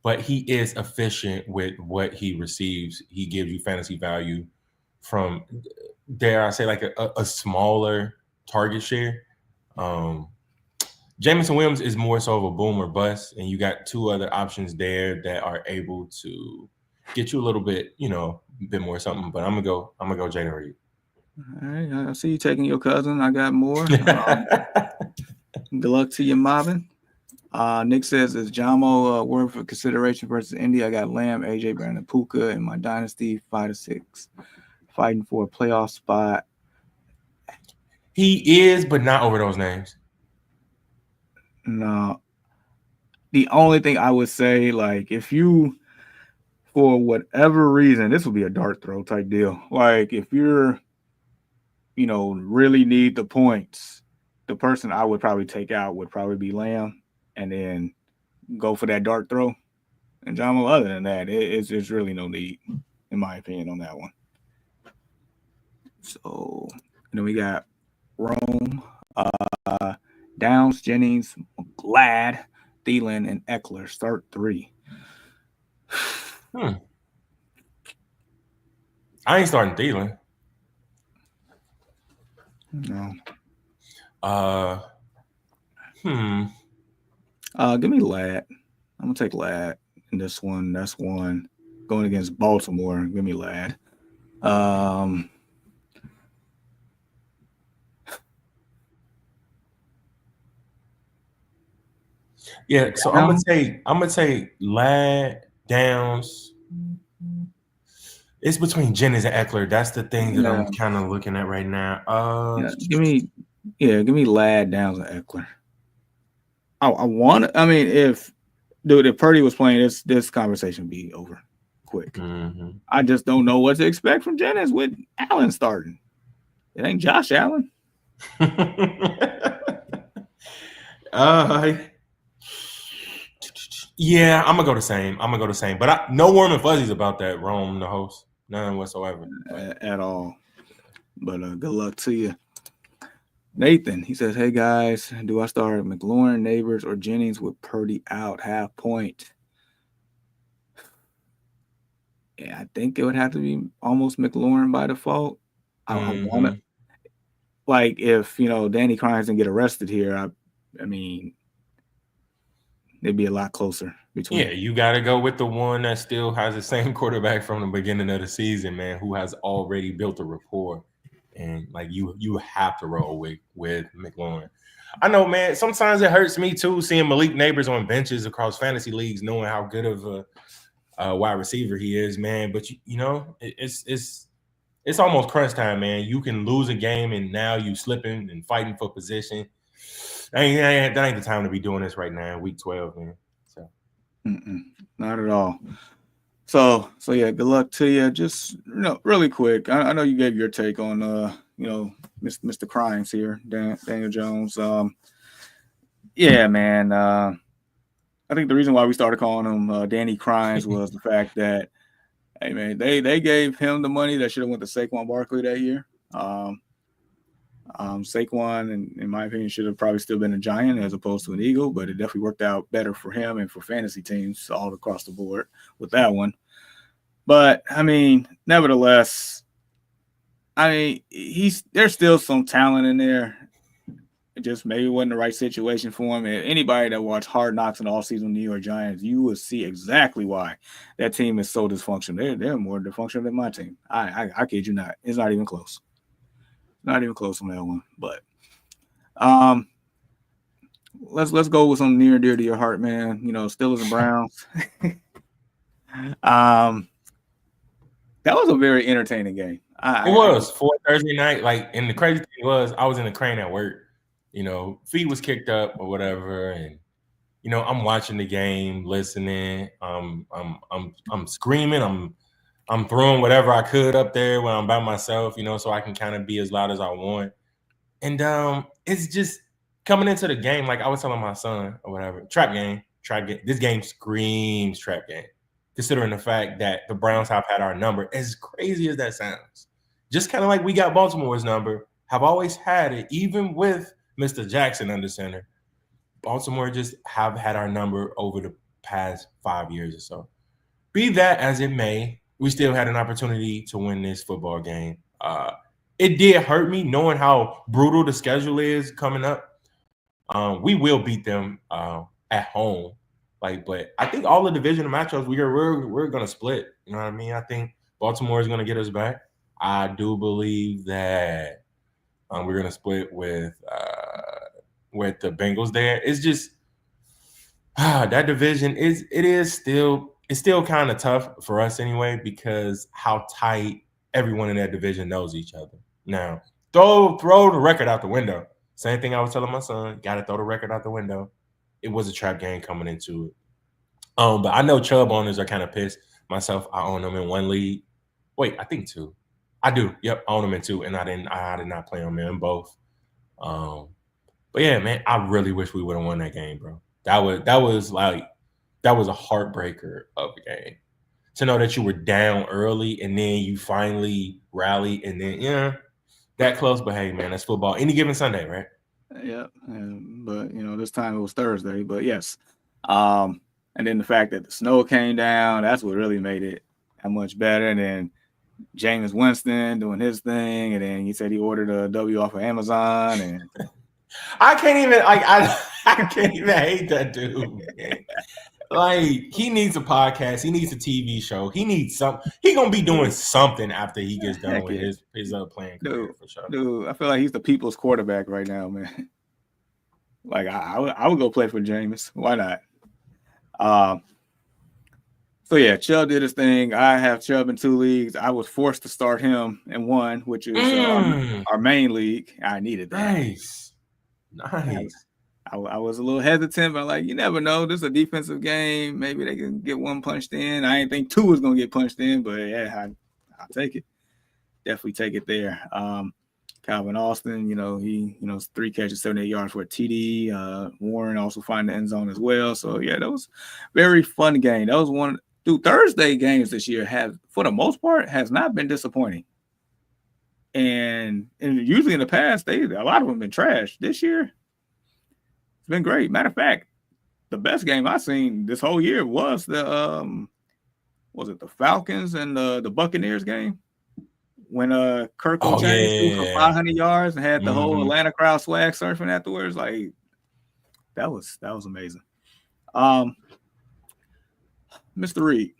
But he is efficient with what he receives. He gives you fantasy value from, dare I say, like a smaller target share. Jameson Williams is more so of a boom or bust, and you got two other options there that are able to get you a little bit, a bit more something. But I'm gonna go Jaden Reed. All right, I see you taking your cousin. I got more. Good luck to you, Marvin. Nick says, is Jamo worth for consideration versus Indy? I got Lamb, AJ Brandon, Puka in my dynasty, 5-6, fighting for a playoff spot. He is, but not over those names. No. The only thing I would say, like, if you, for whatever reason, this would be a dart throw type deal. Like, if you're, really need the points, the person I would probably take out would probably be Lamb, and then go for that dart throw. And Jamo, other than that, it's really no need, in my opinion, on that one. So, then we got Rome, Downs, Jennings, Glad, Thielen, and Eckler. Start 3. I ain't starting Thielen. No. Give me Lad. I'm gonna take Lad in this one. That's one. Going against Baltimore. Give me Lad. Yeah, so I'm gonna take Lad, Downs. It's between Jennings and Eckler. That's the thing that I'm kind of looking at right now. Give me Lad, Downs, and Eckler. If Purdy was playing, this conversation would be over quick. Mm-hmm. I just don't know what to expect from Jennings with Allen starting. It ain't Josh Allen. Yeah, I'm gonna go the same. But no warm and fuzzies about that. Rome, the host, none whatsoever at all. But good luck to you. Nathan, he says, hey guys, do I start McLaurin, Neighbors, or Jennings with Purdy out half point? Yeah, I think it would have to be almost McLaurin by default. I want to, like, if Danny Crines didn't get arrested here, I mean, it'd be a lot closer between. Yeah, you got to go with the one that still has the same quarterback from the beginning of the season, man, who has already built a rapport. And like you have to roll with McLaurin. I know, man. Sometimes it hurts me too seeing Malik Neighbors on benches across fantasy leagues, knowing how good of a wide receiver he is, man. But it's almost crunch time, man. You can lose a game and now you slipping and fighting for position. That ain't the time to be doing this right now in week 12, man. So not at all. So yeah, good luck to you. Just really quick. I know you gave your take on Mr. Crimes here, Daniel Jones. Yeah, man. I think the reason why we started calling him Danny Crimes was the fact that, hey man, they gave him the money that should have went to Saquon Barkley that year. Saquon, in my opinion, should have probably still been a Giant as opposed to an Eagle, but it definitely worked out better for him and for fantasy teams all across the board with that one. But I mean, nevertheless, there's still some talent in there. It just maybe wasn't the right situation for him. And anybody that watched Hard Knocks in the offseason New York Giants, you will see exactly why that team is so dysfunctional. They're more dysfunctional than my team. I kid you not. It's not even close. Not even close on that one. But let's go with something near and dear to your heart, man. Steelers and Browns. That was a very entertaining game. It was for Thursday night. Like, and the crazy thing was, I was in the crane at work. You know, feed was kicked up or whatever, and I'm watching the game, listening. I'm screaming. I'm throwing whatever I could up there when I'm by myself. So I can kind of be as loud as I want. And it's just coming into the game. Like I was telling my son or whatever, trap game. This game screams trap game. Considering the fact that the Browns have had our number, as crazy as that sounds, just kind of like we got Baltimore's number, have always had it, even with Mr. Jackson under center. Baltimore just have had our number over the past 5 years or so. Be that as it may, we still had an opportunity to win this football game. It did hurt me knowing how brutal the schedule is coming up. We will beat them at home. But I think all the divisional matchups we're gonna split. You know what I mean? I think Baltimore is gonna get us back. I do believe that we're gonna split with the Bengals. There, it's just that division it's still kind of tough for us anyway because how tight everyone in that division knows each other. Now, throw the record out the window. Same thing I was telling my son. Got to throw the record out the window. It was a trap game coming into it. But I know Chubb owners are kind of pissed. Myself, I own them in one league. Wait, I think two. I do. Yep, I own them in two, and I did not play them in both. But yeah, man, I really wish we would have won that game, bro. That was a heartbreaker of a game. To know that you were down early and then you finally rallied and then that close. But hey, man, that's football. Any given Sunday, right? Yeah, but this time it was Thursday. But yes, and then the fact that the snow came down, that's what really made it that much better. And then Jameis Winston doing his thing, and then he said he ordered a W off of Amazon, and I can't even I can't even hate that dude. Man. Like he needs a podcast, he needs a TV show, he needs something. He gonna be doing something after he gets done with his playing career for sure. Dude, I feel like he's the people's quarterback right now, man. Like I would go play for Jameis. Why not? So yeah, Chubb did his thing. I have Chubb in 2 leagues. I was forced to start him in one, which is our main league. I needed that. Nice. I was a little hesitant, but like you never know. This is a defensive game. Maybe they can get one punched in. I didn't think 2 was gonna get punched in, but yeah, I'll take it. Definitely take it there. Calvin Austin, he 3 catches, 78 yards for a TD. Warren also find the end zone as well. So yeah, that was very fun game. That was one. Dude, Thursday games this year have, for the most part, has not been disappointing. And usually in the past, a lot of them been trash. This year, it's been great. Matter of fact, the best game I've seen this whole year was the Falcons and the Buccaneers game when Kirk James threw for 500 yards and had the whole Atlanta crowd swag surfing afterwards. Like that was amazing. Mr. Reed.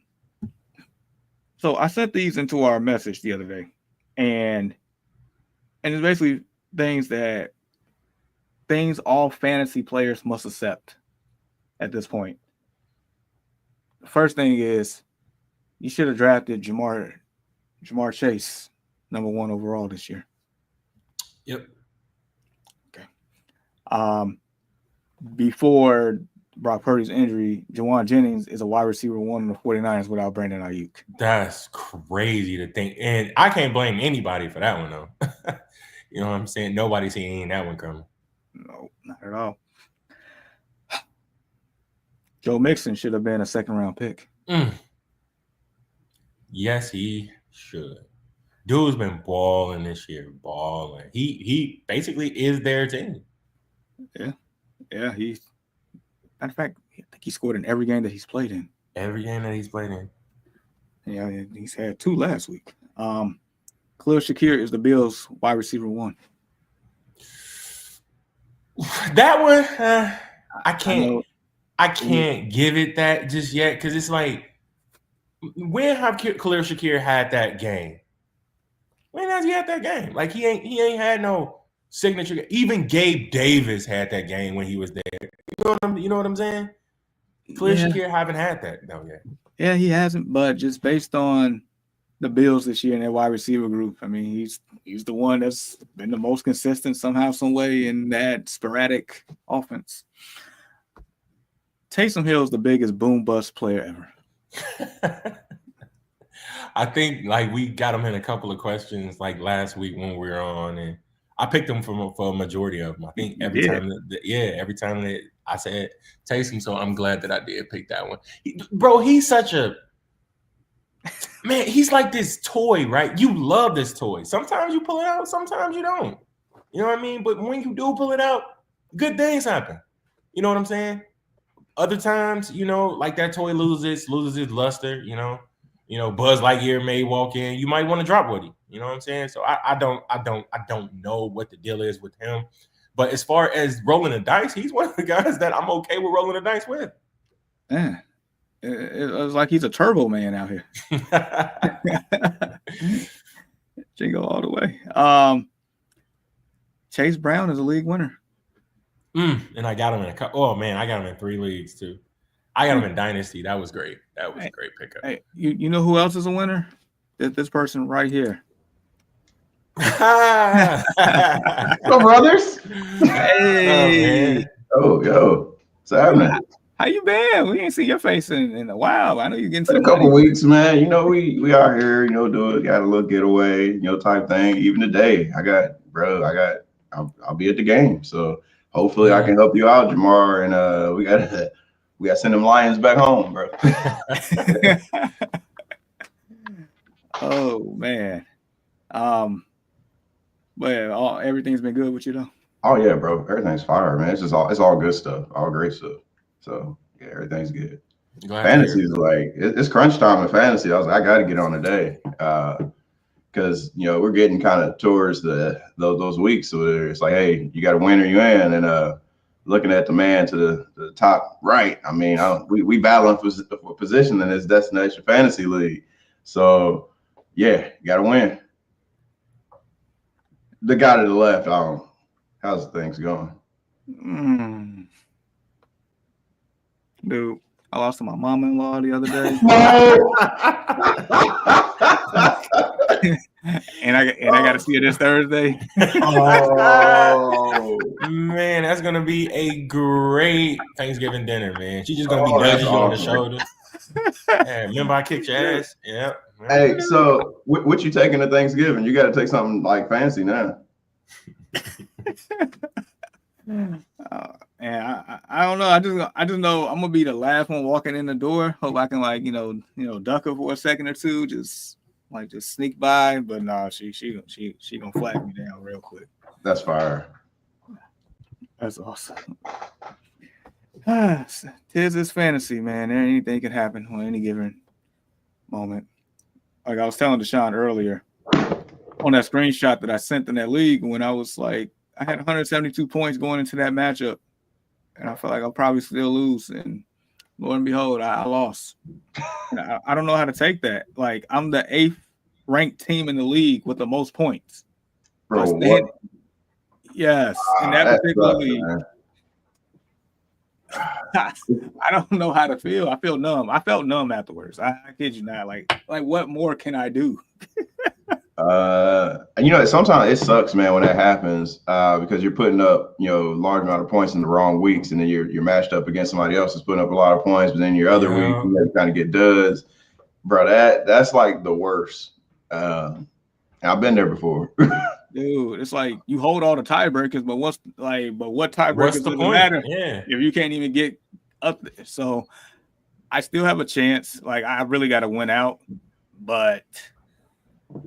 So I sent these into our message the other day, and it's basically things all fantasy players must accept at this point. The first thing is you should have drafted Jamar Chase number 1 overall this year. Yep. Okay. Before Brock Purdy's injury, Jawan Jennings is a wide receiver 1 on the 49ers without Brandon Ayuk. That's crazy to think. And I can't blame anybody for that one, though. You know what I'm saying? Nobody's seeing that one coming. No, not at all. Joe Mixon should have been a 2nd-round pick. Yes, he should. Dude's been balling this year. Balling. He basically is their team. Yeah. Matter of fact, I think he scored in every game that he's played in. Yeah, he's had 2 last week. Khalil Shakir is the Bills' wide receiver 1. That one, I can't give it that just yet because it's like, when have Khalil Shakir had that game? When has he had that game? Like he ain't had no signature. Even Gabe Davis had that game when he was there. You know what I'm saying? Khalil Shakir haven't had that though yet. Yeah, he hasn't, but just based on the Bills this year in their wide receiver group, I mean, he's the one that's been the most consistent somehow, some way in that sporadic offense. Taysom Hill is the biggest boom bust player ever. I think like we got him in a couple of questions like last week when we were on, and I picked him for a majority of them. I think every time that I said Taysom, so I'm glad that I did pick that one. Bro, he's such a man. He's like this toy, right? You love this toy. Sometimes you pull it out, sometimes you don't. You know what I mean? But when you do pull it out, good things happen. You know what I'm saying? Other times, like that toy loses its luster. Buzz Lightyear may walk in. You might want to drop Woody. You know what I'm saying? So I don't know what the deal is with him. But as far as rolling the dice, he's one of the guys that I'm okay with rolling the dice with. Man, it was like he's a turbo man out here. Jingle all the way. Chase Brown is a league winner. And I got him in I got him in 3 leagues too. I got him in Dynasty. That was great. That was a great pickup. Hey, you know who else is a winner? This person right here. Hello, brothers. Hey. Oh, yo. What's happening? How you been? We ain't seen your face in a while. I know you're getting a couple weeks, man. We out here, got a little getaway, type thing. Even today, I'll be at the game. So hopefully I can help you out, Jamar. And we gotta send them Lions back home, bro. Oh man. But everything's been good with you though. Oh yeah, bro. Everything's fire, man. It's all good stuff, all great stuff. So yeah, everything's good. Fantasy is like it's crunch time in fantasy. I was like, I got to get on today because we're getting kind of towards those weeks where it's like, hey, you got to win or you in, and looking at the man to the top right. I mean, we battling for position in this Destination Fantasy League. So yeah, you got to win. The guy to the left, how's things going? Dude, I lost to my mama-in-law the other day. and I got to see her this Thursday. Oh man, that's gonna be a great Thanksgiving dinner, man. She's just gonna be nudging you on the shoulder. Yeah, remember I kicked your ass? Yeah. Hey, so what you taking to Thanksgiving? You got to take something like fancy now. And I don't know. I just know I'm gonna be the last one walking in the door. Hope I can duck her for a second or two, just sneak by. But no, she gonna flag me down real quick. That's fire. That's awesome. Tis this fantasy, man. Anything can happen on any given moment. Like I was telling Deshaun earlier on that screenshot that I sent in that league when I was like, I had 172 points going into that matchup, and I felt like I'll probably still lose. And lo and behold, I lost. I don't know how to take that. Like I'm the 8th ranked team in the league with the most points. Bro, yes, in that particular league. I don't know how to feel. I feel numb. I felt numb afterwards. I kid you not. Like what more can I do? Sometimes it sucks, man, when that happens because you're putting up, large amount of points in the wrong weeks, and then you're matched up against somebody else who's putting up a lot of points, but then your other week you kind of get duds, bro. That's like the worst. I've been there before. Dude, it's like you hold all the tiebreakers, but what tiebreakers doesn't matter if you can't even get up there? So I still have a chance. Like I really got to win out, but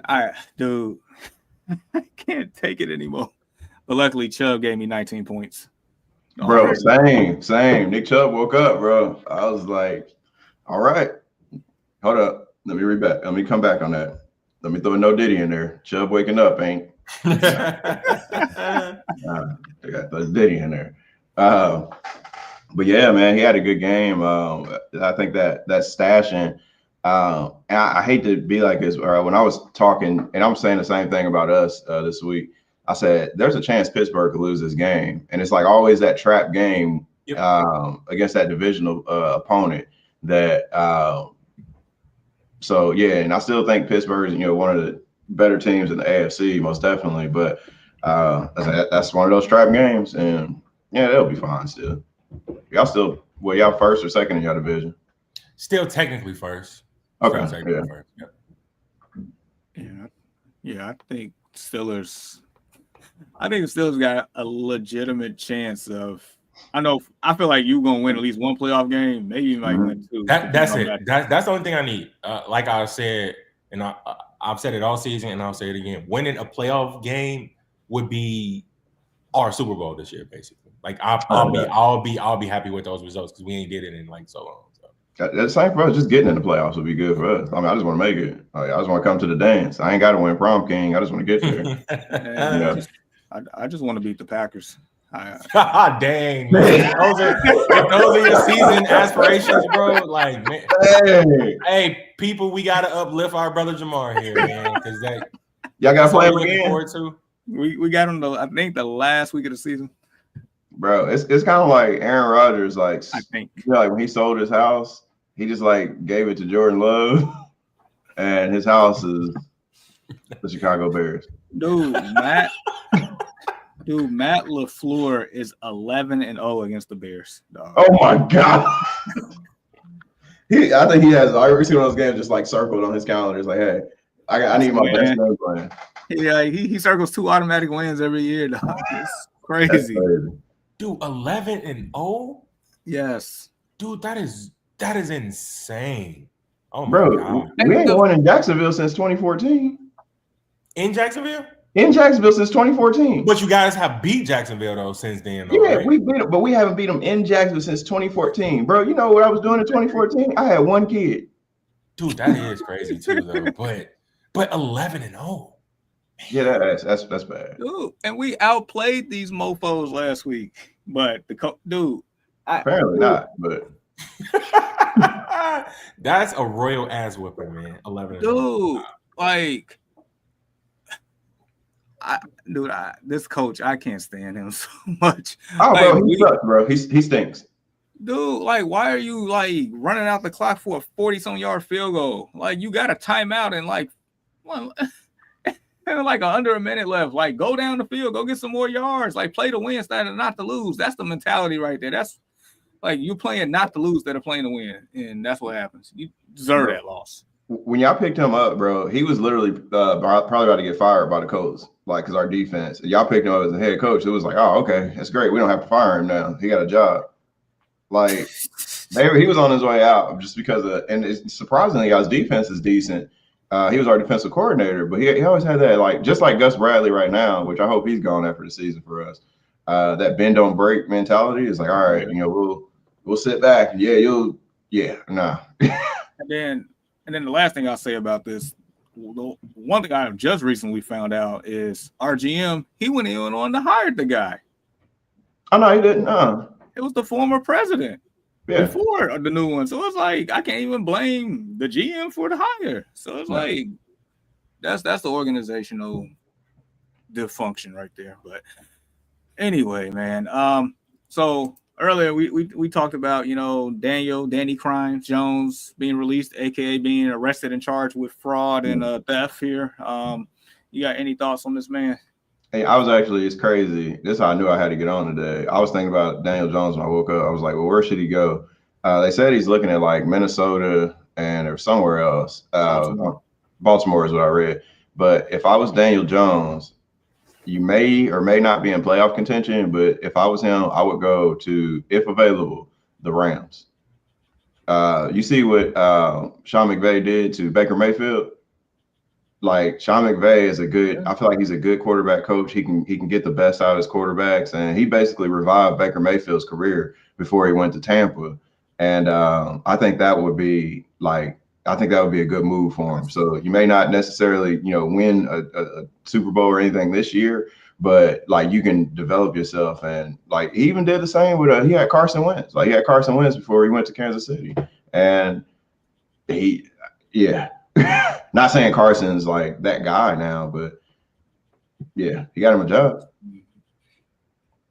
I can't take it anymore. But luckily, Chubb gave me 19 points. Bro, same. Nick Chubb woke up, bro. I was like, all right, hold up. Let me read back. Let me come back on that. Let me throw a no Diddy in there. Chubb waking up ain't. They got the Diddy in there. But yeah, man, he had a good game. I think that stashing. And I hate to be like this. When I was talking, and I'm saying the same thing about us this week, I said there's a chance Pittsburgh could lose this game, and it's like always that trap game against that divisional opponent that So yeah, and I still think Pittsburgh is one of the better teams in the AFC, most definitely. But that's one of those trap games, and yeah, they'll be fine still. Y'all first or second in your division? Still technically first. Okay, First. Yep. Yeah. I think Steelers got a legitimate chance of. I feel like you're gonna win at least one playoff game. Maybe you might win two. That's it. That's the only thing I need. Like I said, and I've said it all season, and I'll say it again. Winning a playoff game would be our Super Bowl this year, basically. Like I'll be happy with those results because we ain't did it in like so long. So. The same for us. Just getting in the playoffs would be good for us. I mean, I just want to make it. I just want to come to the dance. I ain't got to win prom king. I just want to get there. I just want to beat the Packers. Dang, man. If those are your season aspirations, bro. Like, man. Hey, people, we gotta uplift our brother Jamar here, man. Because y'all gotta play him again. We got him I think the last week of the season. Bro, it's kind of like Aaron Rodgers, like I think like when he sold his house, he just like gave it to Jordan Love, and his house is the Chicago Bears. Dude, Matt LaFleur is 11-0 against the Bears. Dog. Oh my God! I think he has every single one of those games just like circled on his calendar. It's like, hey, I need my best game plan. Yeah, he circles 2 automatic wins every year. Dog. It's crazy. Dude, 11-0? Yes. Dude, that is insane. Oh my God. We ain't won in Jacksonville since 2014. In Jacksonville? In Jacksonville since 2014. But you guys have beat Jacksonville though since then. Though, yeah, right? we beat them, but we haven't beat them in Jacksonville since 2014. Bro, you know what I was doing in 2014? I had one kid. Dude, that is crazy too, though. But 11-0. Yeah, that's bad. Dude, and we outplayed these mofos last week. But apparently not, but that's a royal ass whipping, man. 11. Dude, like this coach, I can't stand him so much. Oh, like, bro, he sucks, bro. He stinks. Dude, like, why are you like running out the clock for a 40-some yard field goal? Like, you got a timeout and like under a minute left. Like, go down the field, go get some more yards. Like, play to win instead of not to lose. That's the mentality right there. That's like you playing not to lose instead of playing to win, and that's what happens. You deserve that loss. When y'all picked him up, bro, he was literally probably about to get fired by the coach, like, because our defense. Y'all picked him up as a head coach. It was like, oh, okay, that's great. We don't have to fire him now. He got a job. Like, he was on his way out just because surprisingly, his defense is decent. He was our defensive coordinator, but he always had that, like, just like Gus Bradley right now, which I hope he's gone after the season for us. That bend don't break mentality is like, all right, we'll sit back. And nah. And then the last thing I'll say about this, one thing I have just recently found out is our GM, he went in on to hire the guy. Oh, no, he didn't. It was the former president before the new one. So it's like, I can't even blame the GM for the hire. So it's like, that's the organizational dysfunction right there. But anyway, man. So earlier we talked about, Danny Crimes Jones being released, aka being arrested and charged with fraud and theft here. You got any thoughts on this man? Hey, it's crazy. This is how I knew I had to get on today. I was thinking about Daniel Jones when I woke up. I was like, well, where should he go? They said he's looking at like Minnesota or somewhere else. Baltimore is what I read. But if I was Daniel Jones, you may or may not be in playoff contention, but if I was him, I would go to, if available, the Rams. You see what Sean McVay did to Baker Mayfield? Like, Sean McVay is I feel like he's a good quarterback coach. He can get the best out of his quarterbacks, and he basically revived Baker Mayfield's career before he went to Tampa. And I think that would be a good move for him. So you may not necessarily, win a Super Bowl or anything this year, but like you can develop yourself. And like he even did the same with he had Carson Wentz. Like he had Carson Wentz before he went to Kansas City, and not saying Carson's like that guy now, but yeah, he got him a job.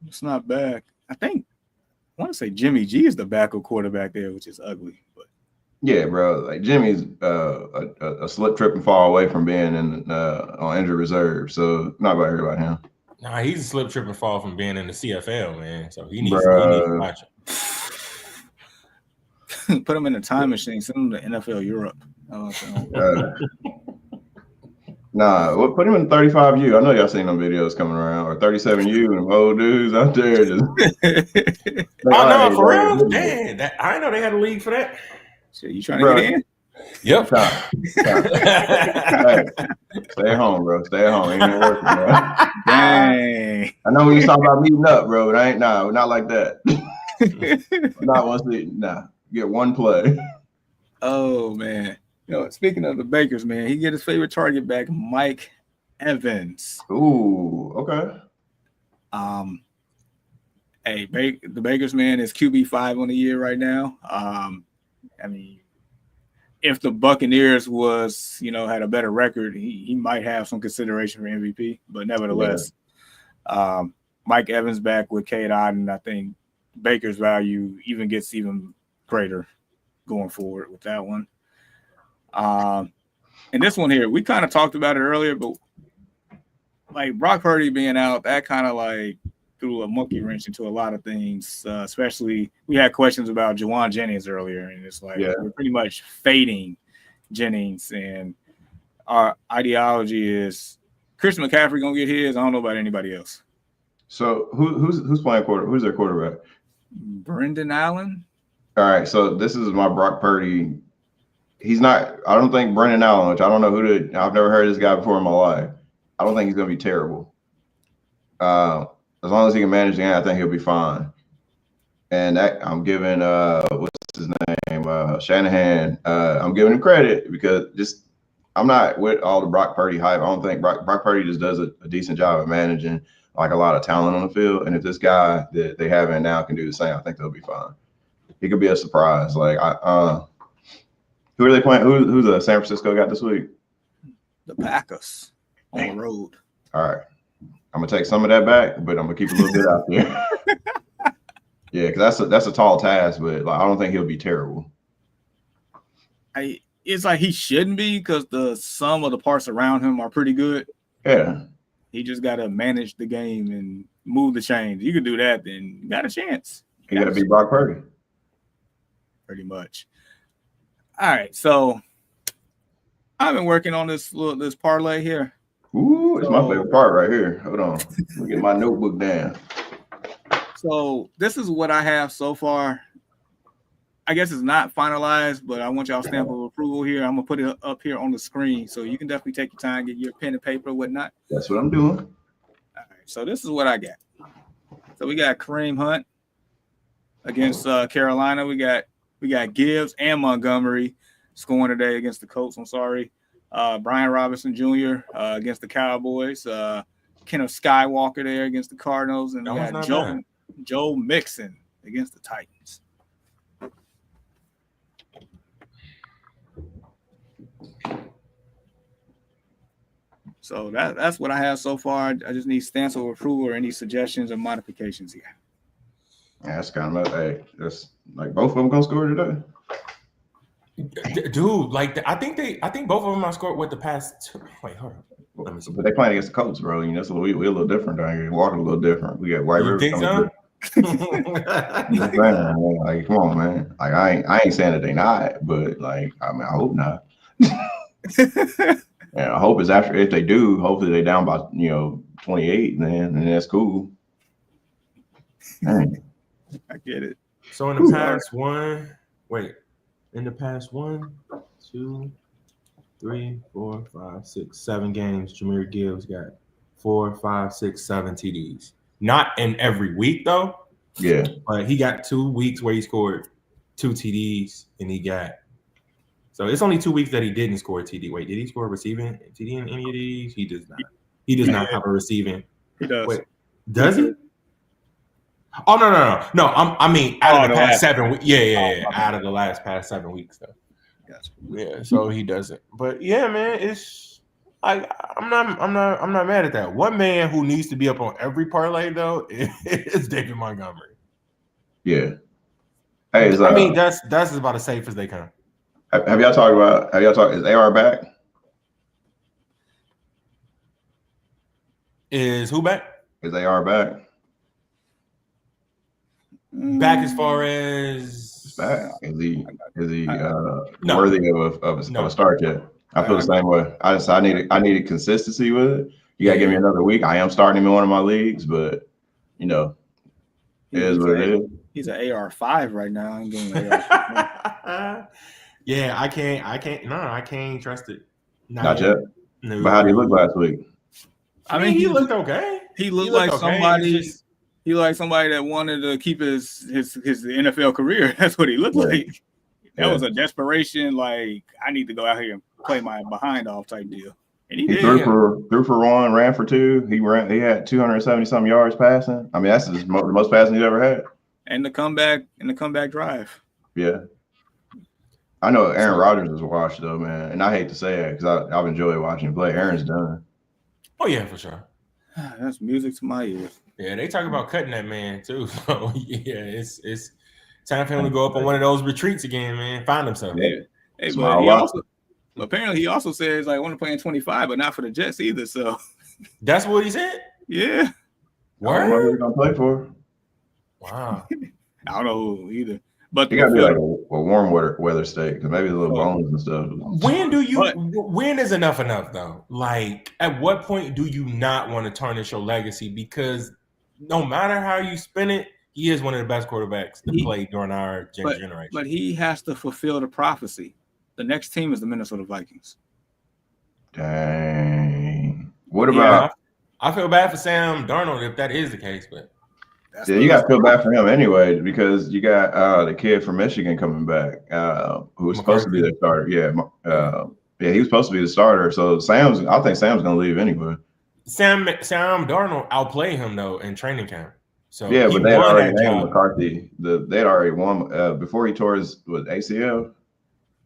It's not bad. I want to say Jimmy G is the backup quarterback there, which is ugly, but Yeah, bro. Like Jimmy's a slip, trip, and fall away from being on injured reserve. So not about to hear about him. Nah, he's a slip, trip, and fall from being in the CFL, man. So he needs to watch it. Put him in a time machine. Send him to NFL Europe. Nah, put him in 35U. I know y'all seen them videos coming around, or 37U, and old dudes out there. Just no, for real? Damn, I didn't know they had a league for that. So you trying to get in? Yep. Hey, stay at home, bro. Stay at home. Ain't no working, bro. Dang. I know when you talk about meeting up, bro, but not like that. Not once. Get one play. Oh man. Speaking of the Bakers, man, he get his favorite target back, Mike Evans. Ooh, okay. The Bakers, man, is QB5 on the year right now. I mean, if the Buccaneers had a better record, he might have some consideration for MVP. But nevertheless, Mike Evans back with Cade Otton, I think Baker's value gets even greater going forward with that one. And this one here, we kind of talked about it earlier, but like Brock Purdy being out, that kind of like threw a monkey wrench into a lot of things. Especially, we had questions about Juwan Jennings earlier, and it's like we're pretty much fading Jennings, and our ideology is Christian McCaffrey gonna get his. I don't know about anybody else. So who's playing quarterback? Who's their quarterback? Brendan Allen. All right, so this is my Brock Purdy. He's not. I don't think Brendan Allen, which I don't know I've never heard of this guy before in my life. I don't think he's gonna be terrible. As long as he can manage the game, I think he'll be fine. And I'm giving what's his name, Shanahan. I'm giving him credit because I'm not with all the Brock Purdy hype. I don't think Brock Purdy just does a decent job of managing like a lot of talent on the field. And if this guy that they have in now can do the same, I think they'll be fine. He could be a surprise. Like who are they playing? Who's the San Francisco got this week? The Packers on the road. All right. I'm gonna take some of that back, but I'm gonna keep a little bit out there. Yeah, because that's a tall task, but I don't think he'll be terrible. It's like he shouldn't be because the sum of the parts around him are pretty good. Yeah. He just got to manage the game and move the chains. You can do that, then you got a chance. You got to be Brock Purdy. Pretty much. All right, so I've been working on this parlay here. Ooh, it's my favorite part right here. Hold on. Let me get my notebook down. So this is what I have so far. I guess it's not finalized, but I want y'all stamp of approval here. I'm going to put it up here on the screen, so you can definitely take your time, get your pen and paper and whatnot. That's what I'm doing. All right, so this is what I got. So we got Kareem Hunt against Carolina. We got Gibbs and Montgomery scoring today against the Colts. I'm sorry. Brian Robinson Jr. Against the Cowboys. Kenneth Skywalker there against the Cardinals. And we got Joe Mixon against the Titans. So that's what I have so far. I just need stamps of approval or any suggestions or modifications here. Yeah, that's kind of that's like both of them gonna score today. Dude, like I think both of them are scored with the past two. Wait, hold on. Let me see. But they playing against the Colts, bro. You know, so we're a little different down here. Water a little different. We got White River. Think so? Like, come on, man. Like I ain't saying that they not, but like I hope not. And I hope it's after if they do, hopefully they down by 28, and that's cool. Dang. I get it. So in the past 1, 2, 3, 4, 5, 6, 7 games, Jahmyr Gibbs got 4, 5, 6, 7 TDs. Not in every week though. Yeah. But he got 2 weeks where he scored 2 TDs, and he got. So it's only 2 weeks that he didn't score a TD. Wait, did he score a receiving TD in any of these? He does not. He does not have a receiving. He does. Wait, does he? Oh no! I mean, out of the past 7 weeks. Yeah. Out of the past 7 weeks, though. Gotcha. Yeah, so he doesn't. But yeah, man, it's like I'm not mad at that. One man who needs to be up on every parlay though is David Montgomery. Yeah. Hey, I mean that's about as safe as they come. Have y'all talked? Is AR back? Is who back? Is AR back? Back as far as back? Is he no. worthy of a start yet? I feel the same way. I needed consistency with it. You gotta give me another week. I am starting him in one of my leagues, but it is what it is. He's an AR5 right now. I'm getting AR. Yeah, I can't. No, I can't trust it. Not yet. No. But how did he look last week? I mean, he looked okay. He looked like somebody. He like somebody that wanted to keep his NFL career. That's what he looked like. That was a desperation. Like, I need to go out here and play my behind off type deal. And he did. threw for one, ran for two. He had 270 some yards passing. I mean, that's the most passing he's ever had. And the comeback drive. Yeah. I know Aaron Rodgers is washed though, man, and I hate to say it because I've enjoyed watching him play. Aaron's done. Oh yeah, for sure. That's music to my ears. Yeah, they talk about cutting that man too. So yeah, it's time for him to go up on one of those retreats again, man. Find himself. Yeah. Hey, but apparently he also says like I want to play in 25, but not for the Jets either. So that's what he said. Yeah. I don't know who he's gonna play for. Wow. I don't know who either. But you gotta be like a warm weather state because maybe the little bones and stuff. When is enough though? Like, at what point do you not want to tarnish your legacy? Because no matter how you spin it, he is one of the best quarterbacks to play during our generation. But he has to fulfill the prophecy. The next team is the Minnesota Vikings. Dang. What about? I feel bad for Sam Darnold if that is the case, but. You got to feel bad for him anyway because you got the kid from Michigan coming back who was supposed to be their starter. Yeah, he was supposed to be the starter. So I think Sam's going to leave anyway. Sam Darnold outplayed him though in training camp. So yeah, but they had already named McCarthy. They had already won before he tore his ACL.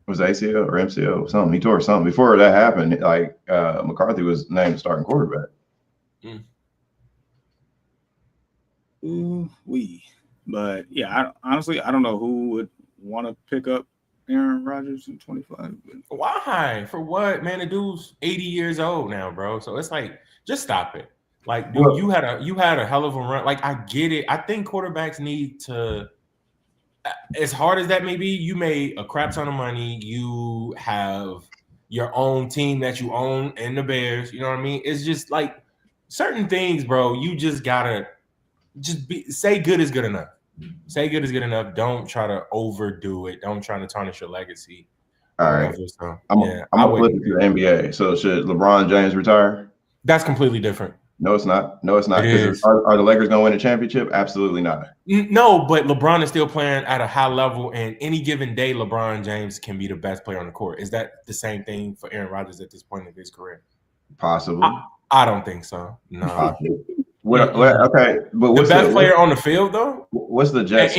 Was it ACL or MCL? Something he tore something before that happened. Like McCarthy was named starting quarterback. But yeah, honestly, I don't know who would want to pick up Aaron Rodgers in 25. Why? For what, man? The dude's 80 years old now, bro. So it's like, just stop it. Like, dude, you had a hell of a run. Like, I get it. I think quarterbacks need to, as hard as that may be, you made a crap ton of money. You have your own team that you own in the Bears. You know what I mean? It's just like certain things, bro. You just gotta. Say good is good enough. Say good is good enough. Don't try to overdo it. Don't try to tarnish your legacy. All right. I'm gonna flip it to the NBA. So should LeBron James retire? That's completely different. No, it's not. No, it's not. Are the Lakers gonna win a championship? Absolutely not. No, but LeBron is still playing at a high level, and any given day, LeBron James can be the best player on the court. Is that the same thing for Aaron Rodgers at this point of his career? Possibly. I don't think so. No. Possibly. Okay, but what's the best player on the field though? What's the Jets?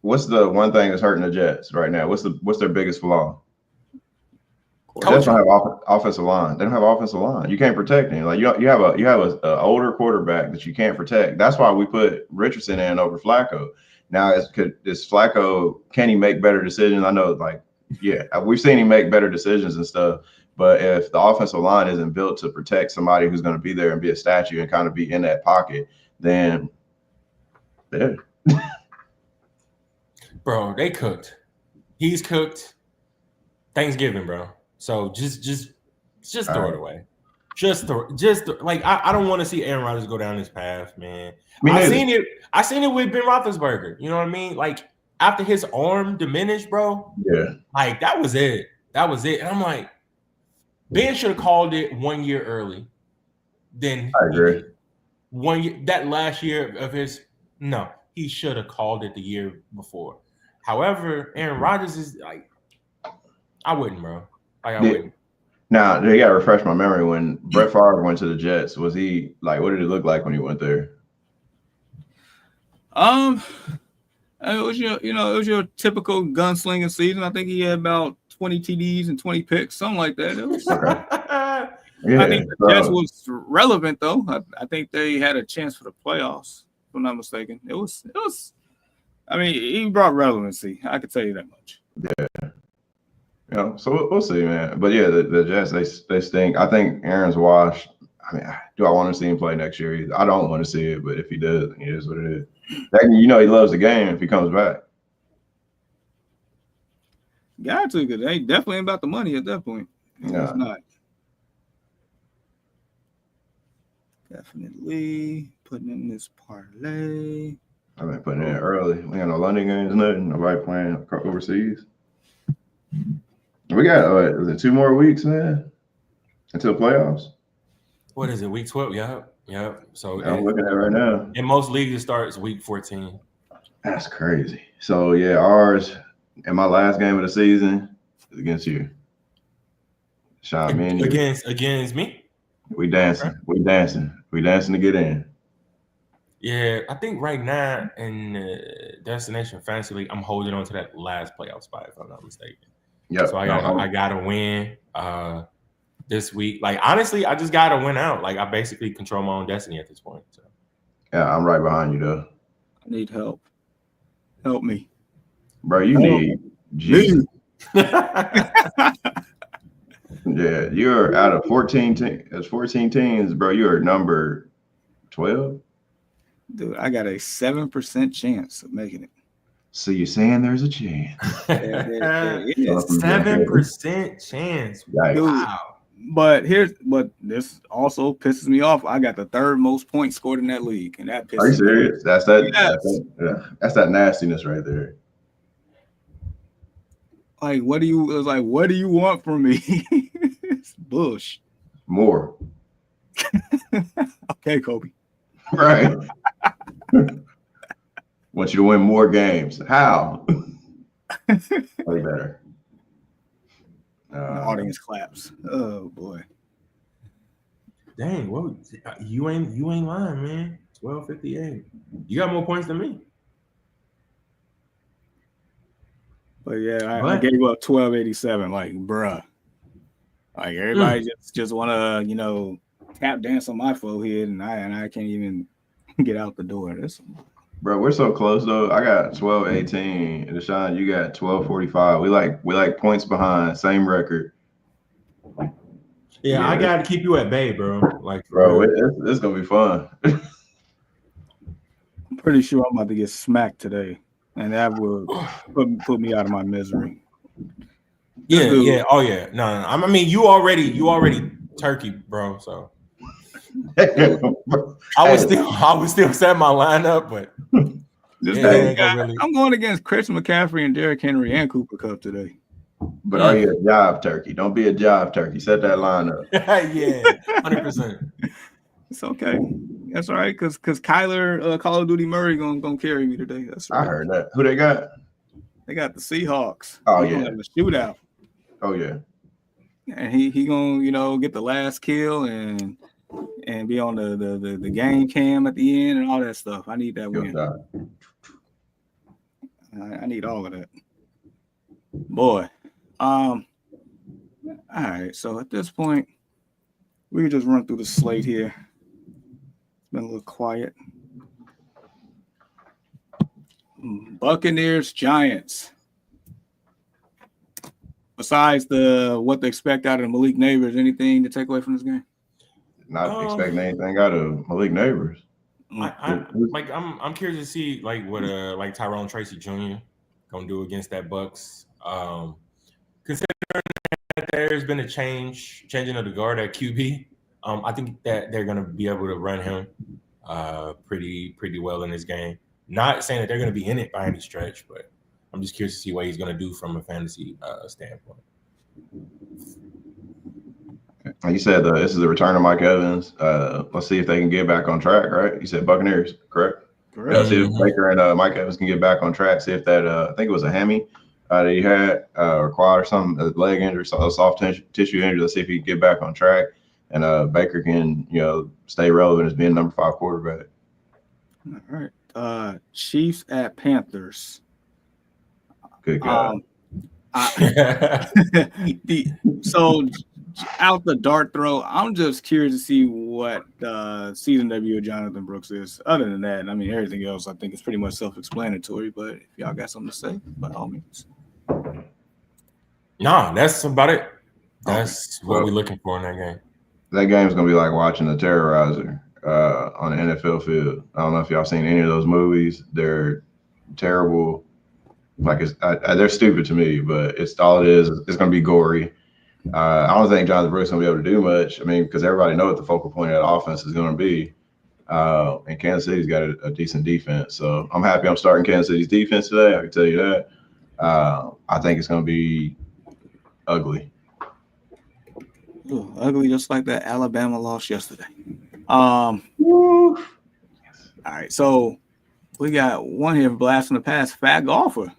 What's the one thing that's hurting the Jets right now? What's their biggest flaw? They don't have offensive line. They don't have offensive line. You can't protect him. Like you have a older quarterback that you can't protect. That's why we put Richardson in over Flacco. Now is Flacco? Can he make better decisions? I know, we've seen him make better decisions and stuff. But if the offensive line isn't built to protect somebody who's going to be there and be a statue and kind of be in that pocket, then bro, they cooked. He's cooked. Thanksgiving, bro. So just throw it away. I don't want to see Aaron Rodgers go down this path, man. I seen it with Ben Roethlisberger. You know what I mean? Like after his arm diminished, bro. Yeah. Like that was it. And I'm like, Ben should have called it 1 year early. Then I agree. 1 year, that last year of his, no, he should have called it the year before. However, Aaron Rodgers is like, I wouldn't, bro. I wouldn't. Now, you gotta refresh my memory. When Brett Favre went to the Jets, was he like? What did it look like when he went there? It was your typical gunslinging season. I think he had about 20 TDs and 20 picks, something like that. It was okay. I think the Jets was relevant though. I think they had a chance for the playoffs, if I'm not mistaken. It was. I mean, he brought relevancy. I could tell you that much. Yeah. So we'll see, man. But yeah, the Jets they stink. I think Aaron's washed. I mean, do I want to see him play next year? I don't want to see it, but if he does, it is what it is. He loves the game if he comes back. Got to, because they definitely ain't about the money at that point. It's not. Definitely putting in this parlay. I've been putting it in early. We got no London games, nothing. Nobody playing overseas. We got is it 2 more weeks, man, until playoffs? What is it? Week 12? Yep. So I'm looking at it right now. In most leagues, it starts week 14. That's crazy. So yeah, ours in my last game of the season is against you. Sean, me and you. Against me? We dancing. We dancing to get in. Yeah, I think right now in Destination Fantasy League, I'm holding on to that last playoff spot, if I'm not mistaken. Yeah. So I gotta win this week. Like honestly, I just gotta win out. Like I basically control my own destiny at this point. So. Yeah, I'm right behind you though. I need help. Help me, bro. You need Jesus. Yeah, you're out of 14 teams. There's 14 teams, bro. You are number 12. Dude, I got a 7% chance of making it. So you're saying there's a chance? 7% chance. Wow. But this also pisses me off. I got the 3rd most points scored in that league, and that pisses Are you serious? me off. That's that nastiness right there. Like, what do you want from me? It's bush. More. Okay, Kobe. Right. Want you to win more games. How? Play better. The audience claps. Oh boy. Dang, well, you ain't lying, man. 1258. You got more points than me. But yeah, I gave up 1287. Like, bruh. Like everybody just wanna, tap dance on my forehead, and I can't even get out the door. Bro, we're so close though. I got 1218. And Deshaun, you got 1245. We like points behind, same record. Yeah, I gotta keep you at bay, bro. Like, bro, it's gonna be fun. I'm pretty sure I'm about to get smacked today, and that will put me out of my misery. Yeah. Oh yeah. No. I mean, you already turkey, bro. So I would still set my lineup, but I'm going against Chris McCaffrey and Derrick Henry and Cooper Kupp today. But are you a job turkey? Don't be a job turkey. Set that lineup. Yeah, 100%. It's okay. That's all right, because Kyler Call of Duty Murray gonna carry me today. That's right. I heard that. Who they got? They got the Seahawks. Oh yeah, the shootout. Oh yeah. And he gonna get the last kill and be on the game cam at the end and all that stuff. I need that win. I need all of that. Boy. All right. So at this point, we can just run through the slate here. It's been a little quiet. Buccaneers, Giants. Besides what they expect out of Malik Neighbors, anything to take away from this game? Not expecting anything out of Malik Neighbors. I'm curious to see like what like Tyrone Tracy Jr. gonna do against that Bucks. Considering that there's been a changing of the guard at QB, I think that they're gonna be able to run him pretty well in this game. Not saying that they're gonna be in it by any stretch, but I'm just curious to see what he's gonna do from a fantasy standpoint. You said this is the return of Mike Evans. Let's see if they can get back on track, right? You said Buccaneers, correct? Correct. Yeah, see if Baker and Mike Evans can get back on track. See if that I think it was a hammy that he had or quad or something, a leg injury, a soft tissue injury. Let's see if he can get back on track, and Baker can stay relevant as being number 5 quarterback. All right. Chiefs at Panthers. Good God. So out the dart throw, I'm just curious to see what season debut of Jonathan Brooks is. Other than that, I mean, everything else I think is pretty much self-explanatory. But if y'all got something to say, by all means. No, that's about it. That's what we're looking for in that game. That game's gonna be like watching the Terrorizer on the NFL field. I don't know if y'all seen any of those movies. They're terrible. Like they're stupid to me, but it's all it is. It's gonna be gory. I don't think Jonathan Brooks is gonna be able to do much. I mean, because everybody knows what the focal point of that offense is gonna be. And Kansas City's got a decent defense, so I'm happy I'm starting Kansas City's defense today. I can tell you that. I think it's gonna be ugly. Ooh, ugly, just like that Alabama loss yesterday. All right, so we got one here for Blast from the Past. Fat Golfer.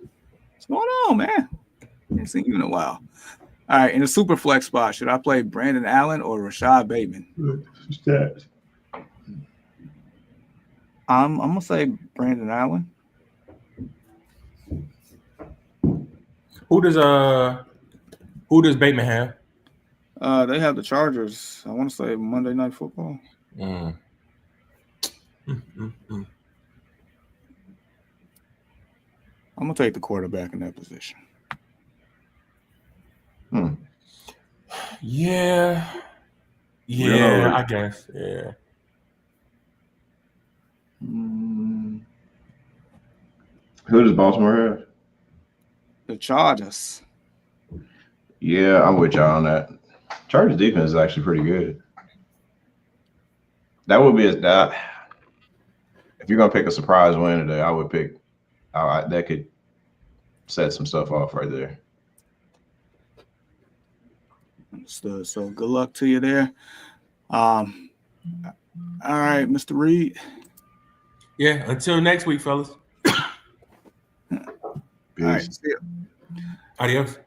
What's going on, man? I haven't seen you in a while. All right, in the super flex spot, should I play Brandon Allen or Rashad Bateman? I'm gonna say Brandon Allen. Who does Bateman have? They have the Chargers. I want to say Monday Night Football. I'm gonna take the quarterback in that position. Yeah, I guess. Yeah. Who does Baltimore have? The Chargers. Yeah, I'm with y'all on that. Chargers defense is actually pretty good. That would be that. If you're gonna pick a surprise win today, I would pick. That could set some stuff off right there. Understood. So good luck to you there. All right, Mr. Reed. Yeah. Until next week, fellas. All right. See ya. Adios.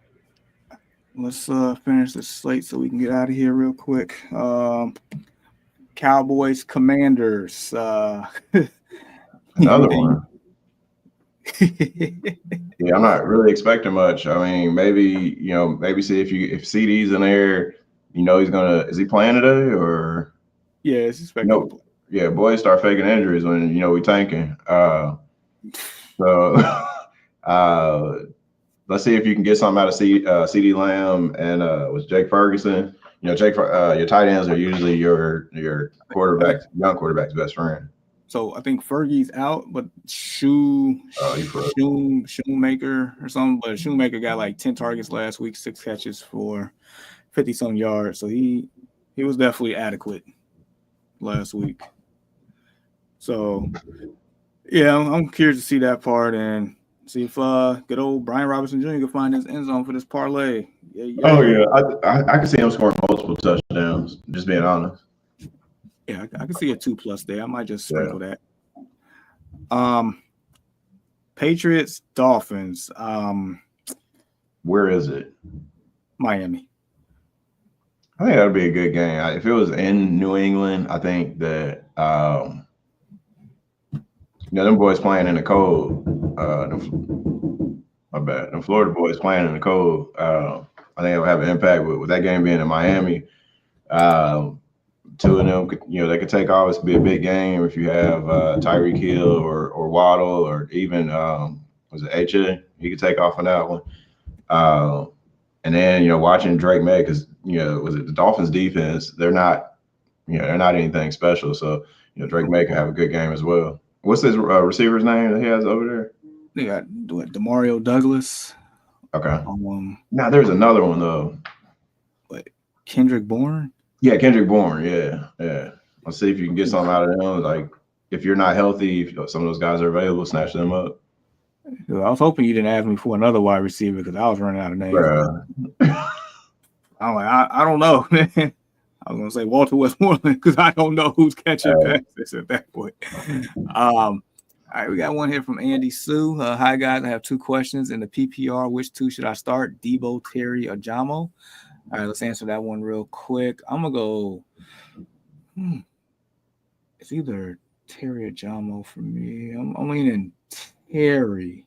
Let's finish this slate so we can get out of here real quick. Cowboys, Commanders. Another one. Yeah, I'm not really expecting much. I mean, maybe see if CD's in there, is he playing today or? Yeah, it's expected to play. Yeah, boys start faking injuries when we tanking. Let's see if you can get something out of CD Lamb and with Jake Ferguson. Your tight ends are usually your young quarterback's best friend. So I think Fergie's out, but Shoemaker or something. But Shoemaker got like 10 targets last week, 6 catches for 50-some yards. So he was definitely adequate last week. So yeah, I'm curious to see that part and see if good old Brian Robinson Jr. can find his end zone for this parlay. Yeah. I can see him scoring multiple touchdowns. Just being honest. Yeah, I can see a 2+ there. I might just sprinkle that. Patriots, Dolphins. Where is it? Miami. I think that would be a good game. If it was in New England, I think that them boys playing in the cold. My bad. Them Florida boys playing in the cold. I think it will have an impact with that game being in Miami. Two of them, they could take off. It's be a big game if you have Tyreek Hill or Waddle or even was it HA? He could take off on that one. And then watching Drake May because was it the Dolphins defense? They're not anything special. So Drake May can have a good game as well. What's his receiver's name that he has over there? They got Demario Douglas. Okay. Now there's another one though. What? Kendrick Bourne. Yeah, Kendrick Bourne. Yeah. Let's see if you can get something out of them. Like, if you're not healthy, if some of those guys are available, snatch them up. I was hoping you didn't ask me for another wide receiver because I was running out of names. I'm like, I don't know, man. I was gonna say Walter Westmoreland because I don't know who's catching passes at that point. All right, we got one here from Andy Sue. Hi guys, I have 2 questions in the PPR. Which 2 should I start? Debo, Terry, or Jamo? All right, let's answer that one real quick. I'm going to go, it's either Terry or Jamo for me. I'm leaning Terry.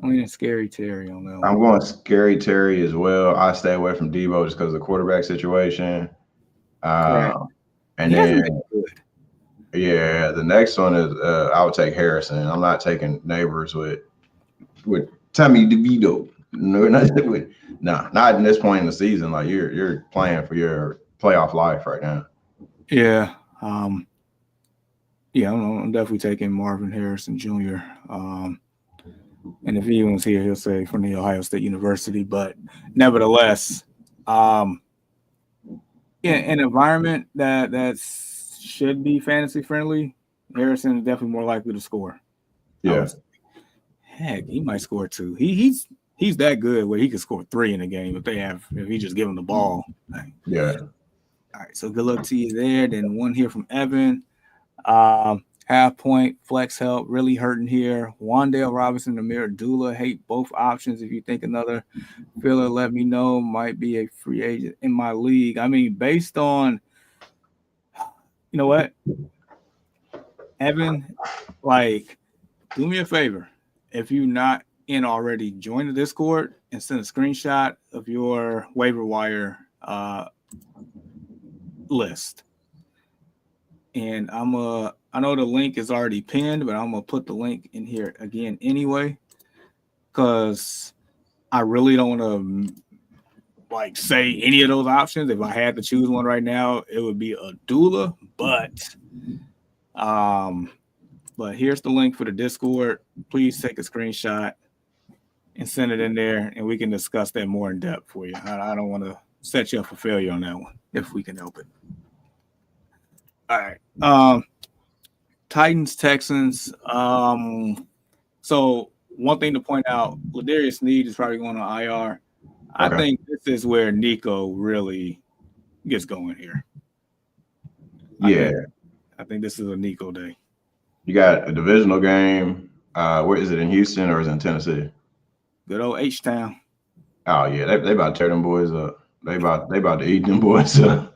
I'm leaning Scary Terry on that one. I'm going Scary Terry as well. I stay away from Debo just because of the quarterback situation. And then, the next one is I would take Harrison. I'm not taking neighbors with Tommy DeVito. No, not in this point in the season. Like you're playing for your playoff life right now. Yeah. Yeah, I'm definitely taking Marvin Harrison Jr. And if he was here, he'll say from the Ohio State University. But nevertheless, in an environment that should be fantasy friendly, Harrison is definitely more likely to score. Yeah. Heck, he might score 2. He's that good where he could score 3 in a game if he just give him the ball. Yeah. All right, so good luck to you there. Then one here from Evan. Half point, flex help, really hurting here. Wandale Robinson, Amir Abdullah, hate both options. If you think another filler, let me know. Might be a free agent in my league. I mean, based on, you know what, Evan, like, do me a favor. If you're not in already, join the Discord and send a screenshot of your waiver wire list. And I know the link is already pinned, but I'm gonna put the link in here again anyway, because I really don't want to say any of those options. If I had to choose one right now, it would be Abdullah. But here's the link for the Discord. Please take a screenshot and send it in there, and we can discuss that more in depth for you. I don't want to set you up for failure on that one if we can help it. All right. Titans, Texans. So one thing to point out, Ladarius Sneed is probably going on IR. Okay. I think this is where Nico really gets going here. I think this is a Nico day. You got a divisional game. Where is it, in Houston or is it in Tennessee? Good old H-Town. Oh yeah, they about to tear them boys up. They about to eat them boys up.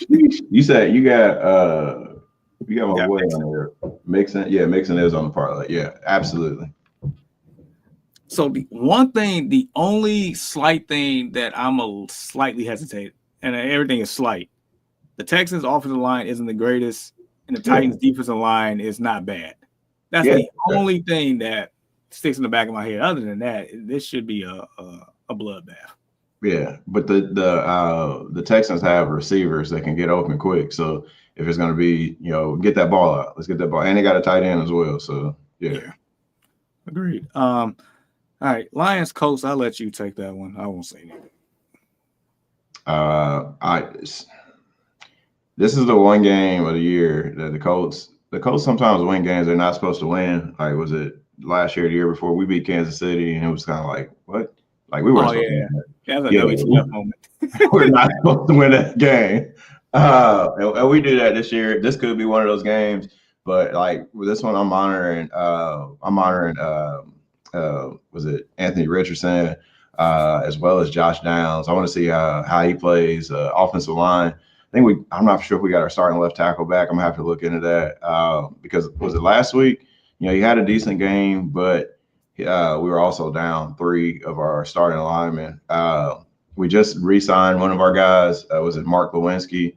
You said you got my boy on there. Mixon is on the parlay. Yeah, absolutely. So the only slight thing that I'm a slightly hesitate, and everything is slight. The Texans' offensive line isn't the greatest, and the Titans' defensive line is not bad. That's the only thing that sticks in the back of my head. Other than that, this should be a bloodbath. Yeah, but the Texans have receivers that can get open quick. So if it's going to be, get that ball out. Let's get that ball. And they got a tight end as well. So, yeah. Agreed. All right, Lions, Colts, I'll let you take that one. I won't say anything. This is the one game of the year that the Colts sometimes win games they're not supposed to win. Like, was it last year or the year before? We beat Kansas City, and it was kind of like, what? Like, we weren't supposed to win that. That's a WTF moment. We're not supposed to win that game. And we do that this year. This could be one of those games, but like with this one, I'm monitoring was it Anthony Richardson as well as Josh Downs. I want to see how he plays offensive line. I'm not sure if we got our starting left tackle back. I'm gonna have to look into that because was it last week? He had a decent game, but we were also down 3 of our starting linemen. We just re-signed one of our guys. Was it Mark Lewinsky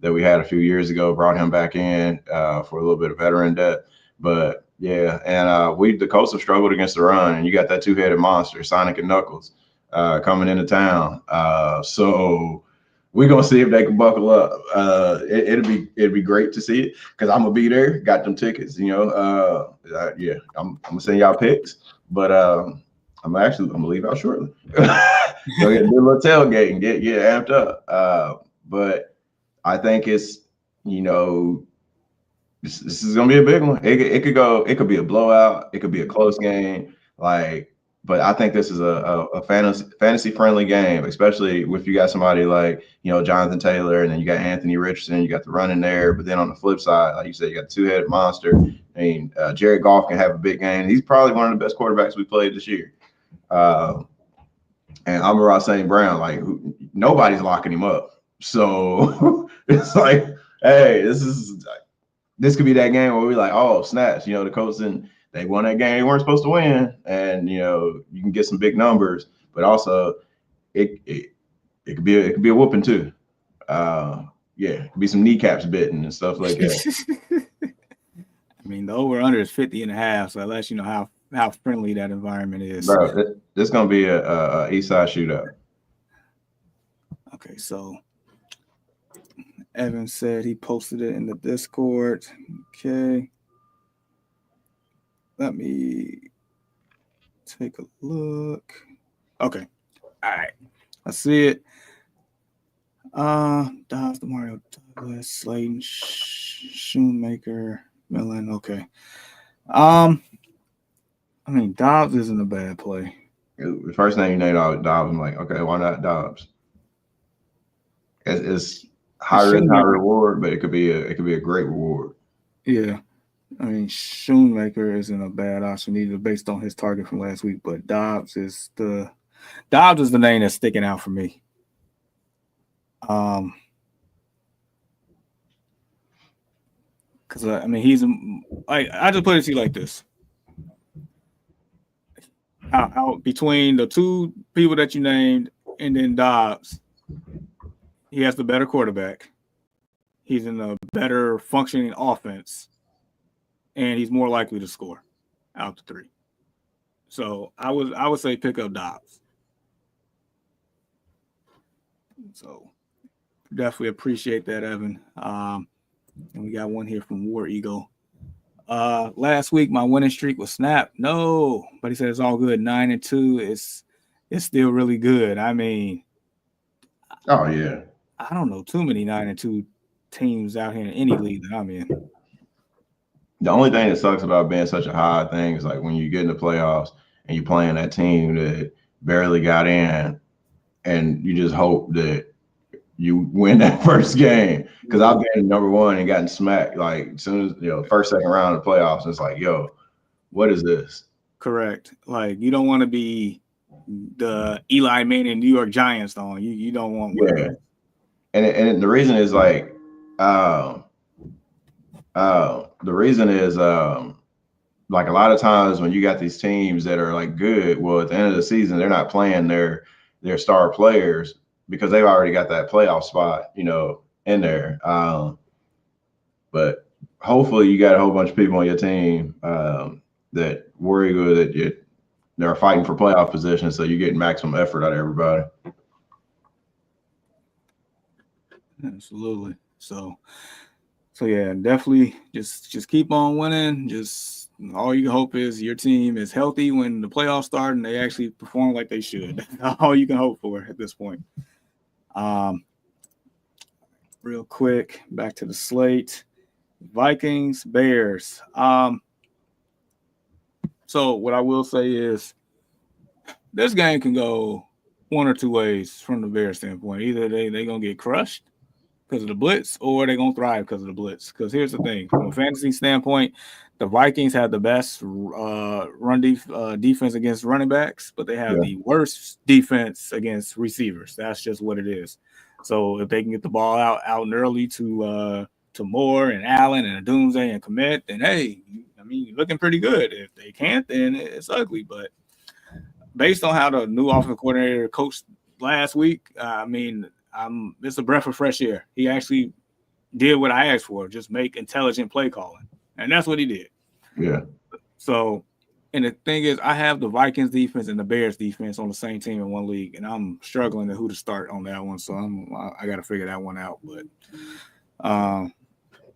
that we had a few years ago? Brought him back in for a little bit of veteran depth. But yeah, and the Colts have struggled against the run, and you got that 2-headed monster, Sonic and Knuckles, coming into town. So we're gonna see if they can buckle up. It'd be great to see it because I'm gonna be there. Got them tickets, I'm gonna send y'all picks, but I'm gonna leave out shortly. Go get a little tailgate and get amped up. But I think it's this is gonna be a big one. It could be a blowout. It could be a close game. But I think this is a fantasy friendly game, especially if you got somebody like Jonathan Taylor, and then you got Anthony Richardson. You got the run in there, but then on the flip side, like you said, you got the 2-headed monster. I mean, Jared Goff can have a big game. He's probably one of the best quarterbacks we played this year. And Amon-Ra St. Brown, nobody's locking him up. So it's like, hey, this could be that game where we're like, oh, snaps. The Colts they won that game they weren't supposed to win, and you can get some big numbers, but also it could be a whooping too. It could be some kneecaps bitten and stuff like that. I mean, the over-under is 50.5, so that lets you know how how friendly that environment is. Bro, this is gonna be a East Side shootout. Okay, so Evan said he posted it in the Discord. Okay. Let me take a look. Okay. All right. I see it. Dobbs, Mario Douglas, Slayton, Shoemaker, Millen. Okay. I mean, Dobbs isn't a bad play. The first name you named out Dobbs, I'm like, okay, why not Dobbs? It's high risk, high reward, but it could be a great reward. Yeah. I mean, Shoemaker isn't a bad option either based on his target from last week, but Dobbs is the name that's sticking out for me. Because I mean, he's I just put it to you like this: out between the two people that you named, and then Dobbs, he has the better quarterback. He's in a better functioning offense, and he's more likely to score out the three. So I would say pick up Dobbs. So definitely appreciate that, Evan. And we got one here from War Eagle. Last week my winning streak was snapped. No, but he said it's all good. 9-2. It's still really good. I mean, oh yeah. I don't know too many 9-2 teams out here in any league that I'm in. The only thing that sucks about being such a high thing is like when you get in the playoffs and you're playing that team that barely got in, and you just hope that you win that first game. Because I've been number one and gotten smacked like as soon as first, second round of the playoffs. It's like, yo, what is this? Correct. Like you don't want to be the Eli Manning New York Giants on. You don't want one of those. And the reason is like like a lot of times when you got these teams that are like good, well, at the end of the season, they're not playing their star players because they've already got that playoff spot, in there. But hopefully you got a whole bunch of people on your team that worry that they're fighting for playoff position, so you're getting maximum effort out of everybody. Absolutely. So yeah, definitely just keep on winning. Just all you can hope is your team is healthy when the playoffs start and they actually perform like they should. That's all you can hope for at this point. Real quick, back to the slate. Vikings, Bears. So what I will say is this game can go one or two ways from the Bears standpoint. Either they're going to get crushed because of the blitz, or they're going to thrive because of the blitz. Because here's the thing. From a fantasy standpoint, the Vikings have the best defense against running backs, but they have the worst defense against receivers. That's just what it is. So if they can get the ball out and early to Moore and Allen and Doomsday and Kmet, then, hey, I mean, you're looking pretty good. If they can't, then it's ugly. But based on how the new offensive coordinator coached last week, I mean, it's a breath of fresh air. He actually did what I asked for, just make intelligent play calling. And that's what he did. Yeah. So, and the thing is, I have the Vikings defense and the Bears defense on the same team in one league, and I'm struggling to who to start on that one. So I got to figure that one out.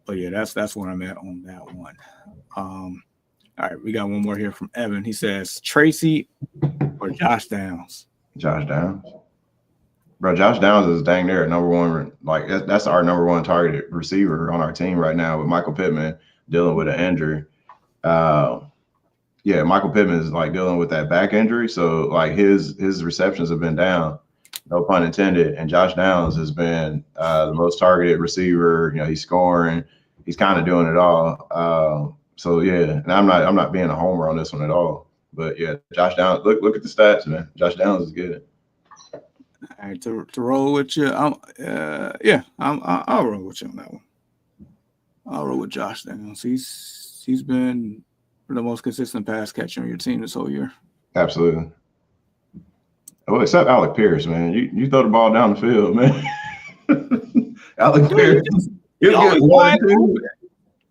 But yeah, that's where I'm at on that one. All right, we got one more here from Evan. He says Tracy or Josh Downs. Josh Downs. Bro, Josh Downs is dang near number one. Like that's our number one targeted receiver on our team right now with Michael Pittman dealing with an injury. Yeah, Michael Pittman is like dealing with that back injury. So like his receptions have been down, no pun intended. And Josh Downs has been the most targeted receiver. He's scoring. He's kind of doing it all. So yeah, and I'm not being a homer on this one at all. But yeah, Josh Downs. Look at the stats, man. Josh Downs is good. All right, to roll with you, I'll roll with you on that one. I'll roll with Josh Downs. He's been the most consistent pass catcher on your team this whole year. Absolutely. Well, except Alec Pierce, man. You throw the ball down the field, man. Alec Pierce. He's always wide open.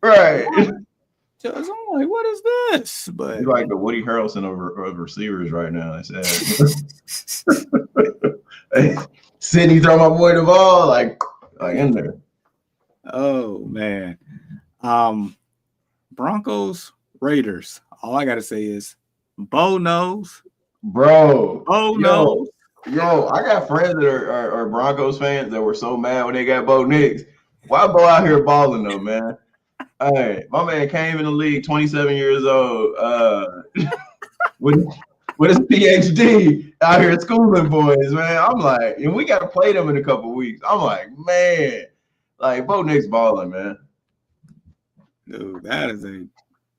Right. I'm like, what is this? But he's like the Woody Harrelson of receivers right now. I said, hey, Sidney, throw my boy the ball, like in there. Oh man. Broncos, Raiders. All I gotta say is Bo knows. Bro. Bo knows. Yo, I got friends that are Broncos fans that were so mad when they got Bo Nix. Why Bo out here balling though, man? Hey, my man came in the league 27 years old, with his PhD out here schooling boys, man. I'm like, and we got to play them in a couple weeks. I'm like, man, like Bo Nix balling, man. Dude, that is a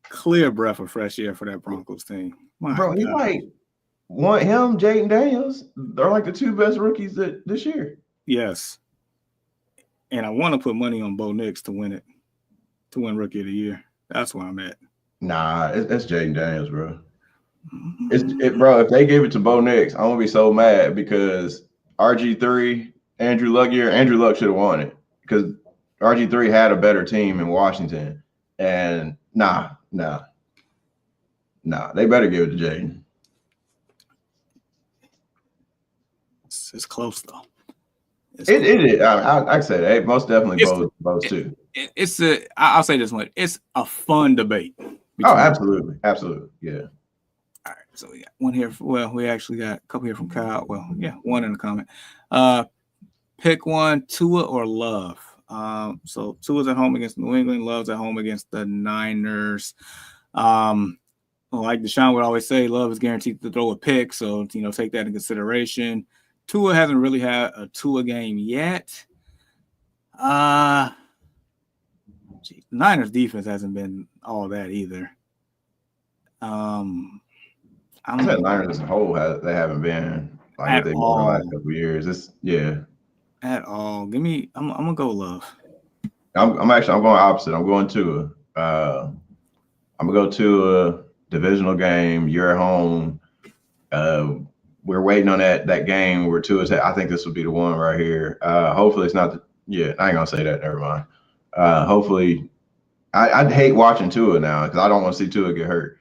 clear breath of fresh air for that Broncos team. Bro, he like him, Jaden Daniels. They're like the two best rookies this year. Yes, and I want to put money on Bo Nix to win it, to win Rookie of the Year. That's where I'm at. Nah, it's Jaden Daniels, bro. Bro, if they gave it to Bo Nix, I'm gonna be so mad because RG3, Andrew Luck should have won it because RG3 had a better team in Washington. And nah, they better give it to Jaden. It's close though. It is. I say that most definitely both two. I'll say this much. It's a fun debate. Oh, absolutely, yeah. All right, so we got one here. Well, we actually got a couple here from Kyle. Well, yeah, one in the comment. Pick one, Tua or Love. So Tua's at home against New England. Love's at home against the Niners. Like Deshaun would always say, Love is guaranteed to throw a pick. So take that into consideration. Tua hasn't really had a Tua game yet. The Niners defense hasn't been all that either. I said Niners as a whole they haven't been like what they've been the last couple of years. At all. I'm gonna go Love. I'm going opposite. I'm going Tua. I'm gonna go to a divisional game. You're at home. We're waiting on that game where Tua's. I think this will be the one right here. Hopefully it's not. I ain't gonna say that. Never mind. Hopefully, I'd hate watching Tua now because I don't want to see Tua get hurt.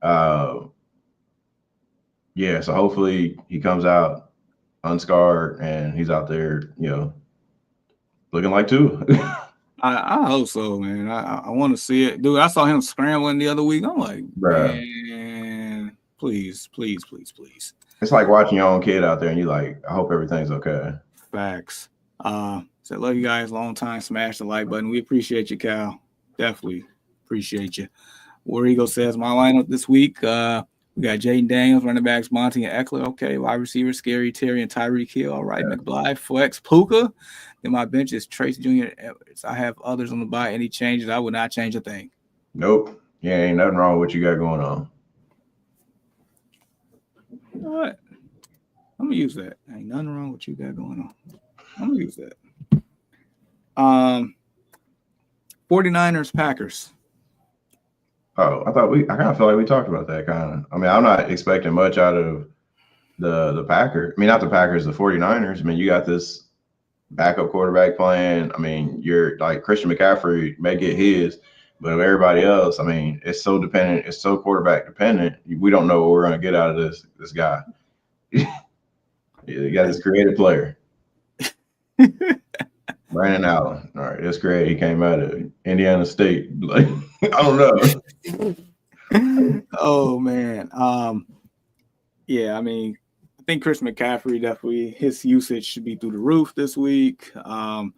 So hopefully he comes out unscarred and he's out there, looking like Tua. I hope so, man. I want to see it, dude. I saw him scrambling the other week. I'm like, man, please. It's like watching your own kid out there, and you like, I hope everything's okay. Facts. So love you guys. Long time. Smash the like button. We appreciate you, Cal. Definitely appreciate you. War Eagle says my lineup this week. We got Jaden Daniels, running backs Monty and Eckler. Okay, wide receiver Scary Terry and Tyreek Hill. All right, McBlyde, flex Puka. Then my bench is Trace Jr. Edwards. I have others on the buy. Any changes? I would not change a thing. Nope. Yeah, ain't nothing wrong with what you got going on. You know what? I'm gonna use that. Ain't nothing wrong with what you got going on. I'm gonna use that. 49ers Packers. Oh, I kind of feel like we talked about that kind of. I mean, I'm not expecting much out of the Packers. I mean, not the Packers, the 49ers. I mean, you got this backup quarterback playing. I mean, you're like Christian McCaffrey may get his, but everybody else, I mean, it's so dependent. It's so quarterback dependent. We don't know what we're going to get out of this guy. You got this creative player. Brandon Allen. All right, that's great. He came out of Indiana State. Like, I don't know. Oh man. Yeah, I mean, I think Chris McCaffrey definitely his usage should be through the roof this week. I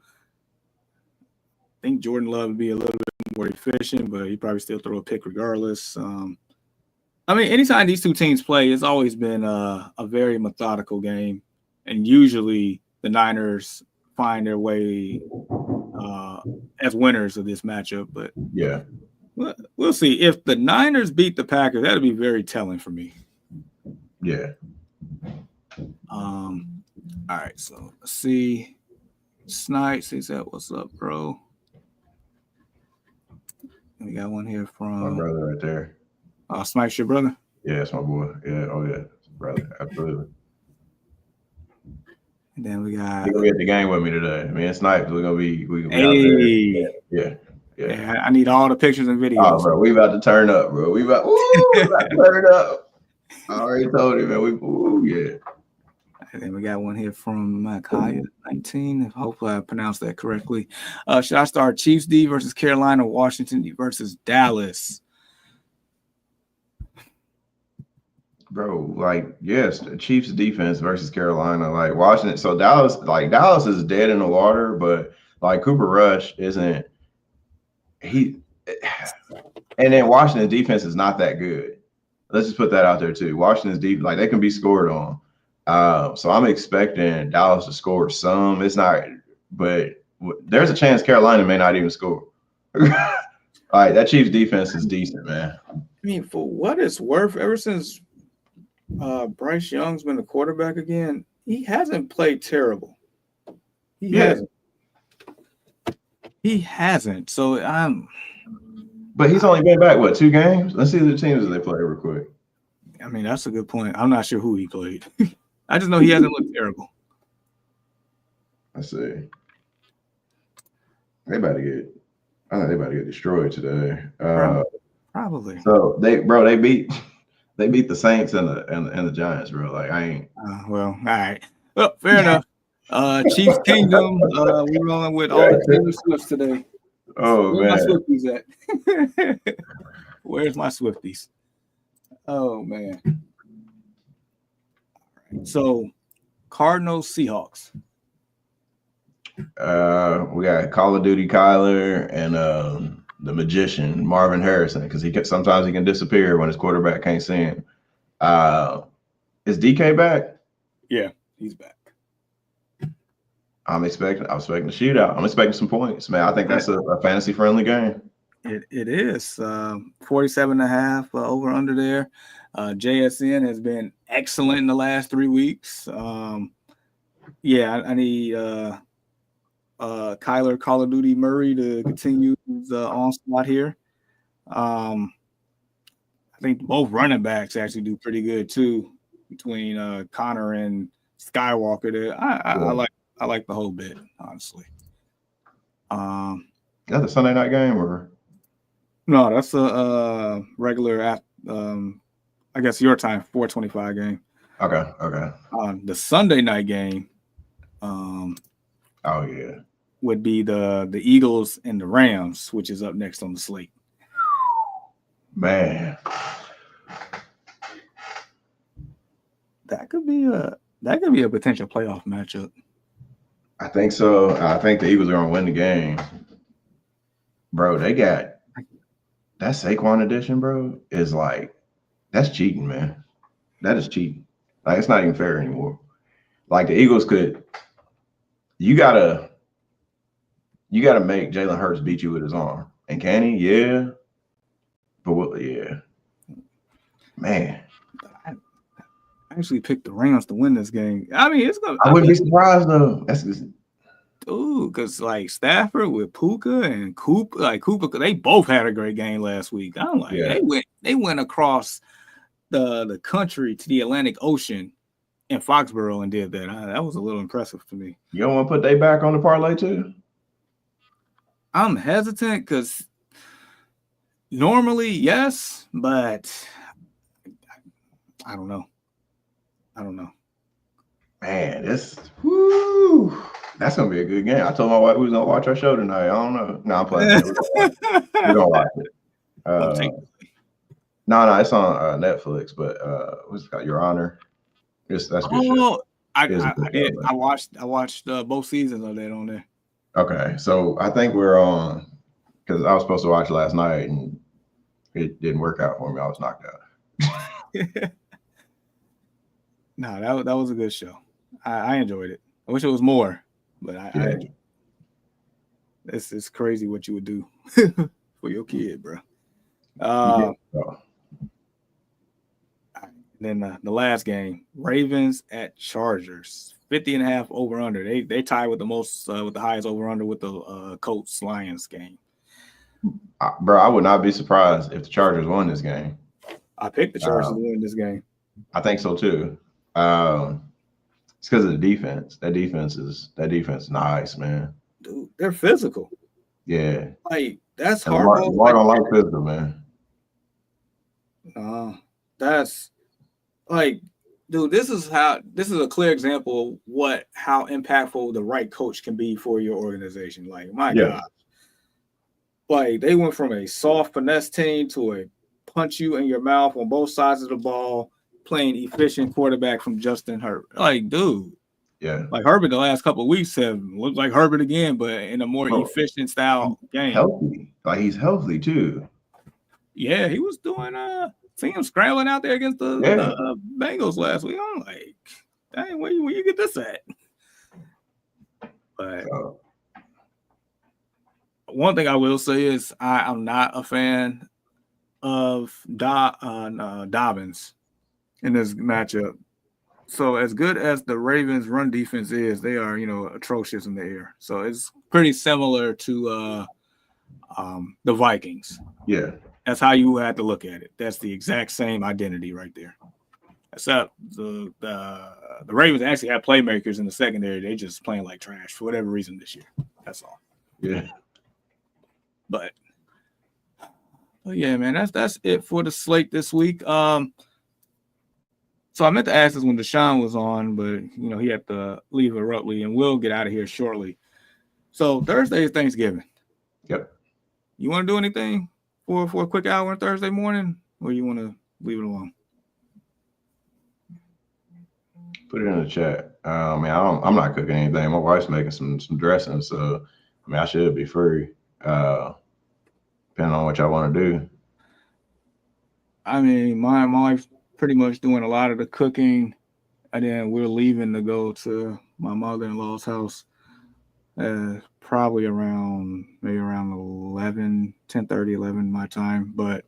think Jordan Love would be a little bit more efficient, but he probably still throw a pick regardless. I mean, anytime these two teams play, it's always been a very methodical game, and usually the Niners find their way as winners of this matchup. But yeah, we'll see. If the Niners beat the Packers, that'll be very telling for me. Yeah. All right, so let's see. Snipes, he said, "What's up, bro?" We got one here from my brother right there. Snipes, your brother? Yeah, it's my boy. Yeah, oh yeah, brother, absolutely. And then we got. He's gonna be at the game with me today. Me and Snipes, we're gonna be hey. out there. Yeah. Yeah, I need all the pictures and videos. Oh, bro, we about to turn up, bro. We about to turn up. I already told you, man. Yeah. And then we got one here from Kaya 19. Hopefully I pronounced that correctly. Should I start Chiefs D versus Carolina, Washington D versus Dallas? Bro, like, yes, the Chiefs defense versus Carolina, like Washington. So Dallas is dead in the water, but like Cooper Rush isn't he, and then Washington's defense is not that good. Let's just put that out there too. Washington's deep, like they can be scored on. So I'm expecting Dallas to score some. It's not, but there's a chance Carolina may not even score. All right, that Chiefs defense is decent, man. I mean, for what it's worth, ever since Bryce Young's been the quarterback again, he hasn't played terrible. He hasn't. So But he's only been back, what, 2 games? Let's see the teams that they play real quick. I mean, that's a good point. I'm not sure who he played. I just know he hasn't looked terrible. Let's see. I think they about to get destroyed today. Probably. So they beat the Saints and the Giants, bro. Like I ain't. Well, all right. Well, fair enough. Chiefs Kingdom. We're rolling with all the Taylor Swifts today. Oh, Where's man. my Swifties at? Where's my Swifties? Oh, man. All right. So, Cardinals, Seahawks. We got Call of Duty Kyler and the magician Marvin Harrison, because sometimes he can disappear when his quarterback can't see him. Is DK back? Yeah, he's back. I'm expecting a shootout. I'm expecting some points, man. I think that's a fantasy friendly game. It is 47.5 over under there. JSN has been excellent in the last 3 weeks. I need Kyler Call of Duty Murray to continue his onslaught here. I think both running backs actually do pretty good too, between Connor and Skywalker there. I like the whole bit, honestly. Is that the Sunday night game or? No, that's a regular. I guess your time 4:25 game. Okay. The Sunday night game. Would be the Eagles and the Rams, which is up next on the slate. Man, that could be a potential playoff matchup. I think so. I think the Eagles are gonna win the game, bro. They got that Saquon edition, bro. Is like that's cheating, man. That is cheating. Like it's not even fair anymore. Like the Eagles could. You gotta make Jalen Hurts beat you with his arm. And can he? Yeah. But yeah. Man. I actually picked the Rams to win this game. I mean, it's gonna. I wouldn't be surprised though. That's just, because like Stafford with Puka and Cooper, they both had a great game last week. I'm like, they went across the country to the Atlantic Ocean in Foxborough and did that. That was a little impressive to me. You don't want to put they back on the parlay too? I'm hesitant because normally yes, but I don't know. Man, that's gonna be a good game. I told my wife we was gonna watch our show tonight. I don't know. No, I'm playing. We're gonna watch it. No, it's on Netflix. But what's it called? Your Honor. That's good. Oh, I did. I watched both seasons of that on there. Okay, so I think we're on because I was supposed to watch last night and it didn't work out for me. I was knocked out. No, that was a good show. I enjoyed it. I wish it was more, but I enjoyed it. It's crazy what you would do for your kid, bro. Then the last game, Ravens at Chargers, 50.5 over under. They tie with the highest over under with the Colts Lions game. Bro, I would not be surprised if the Chargers won this game. I picked the Chargers to win this game. I think so too. It's because of the defense. That defense is nice, man. Dude, they're physical. Yeah. Like that's And hardball. Lamar don't like physical, man. That's like, dude, this is a clear example of how impactful the right coach can be for your organization. Like, my God. Like, they went from a soft finesse team to a punch you in your mouth on both sides of the ball, playing efficient quarterback from Justin Herbert. Like, dude. Yeah. Like, Herbert the last couple of weeks have looked like Herbert again, but in a more efficient style game. Healthy. Like, he's healthy too. Yeah, he was doing seeing him scrambling out there against the Bengals last week. I'm like, dang, where you get this at? But one thing I will say is I'm not a fan of Dobbins in this matchup. So as good as the Ravens' run defense is, they are, atrocious in the air. So it's pretty similar to the Vikings. Yeah. That's how you have to look at it. That's the exact same identity right there. Except the Ravens actually have playmakers in the secondary. They just playing like trash for whatever reason this year. That's all. Yeah. But yeah, man, that's it for the slate this week. So I meant to ask this when Deshaun was on, but he had to leave abruptly, and we'll get out of here shortly. So Thursday is Thanksgiving. Yep. You want to do anything for a quick hour on Thursday morning, or you want to leave it alone? Put it in the chat. I'm not cooking anything. My wife's making some dressing, so I should be free. Depending on what y'all want to do. My wife's pretty much doing a lot of the cooking, and then we're leaving to go to my mother-in-law's house. Probably around 10:30, 11 my time, but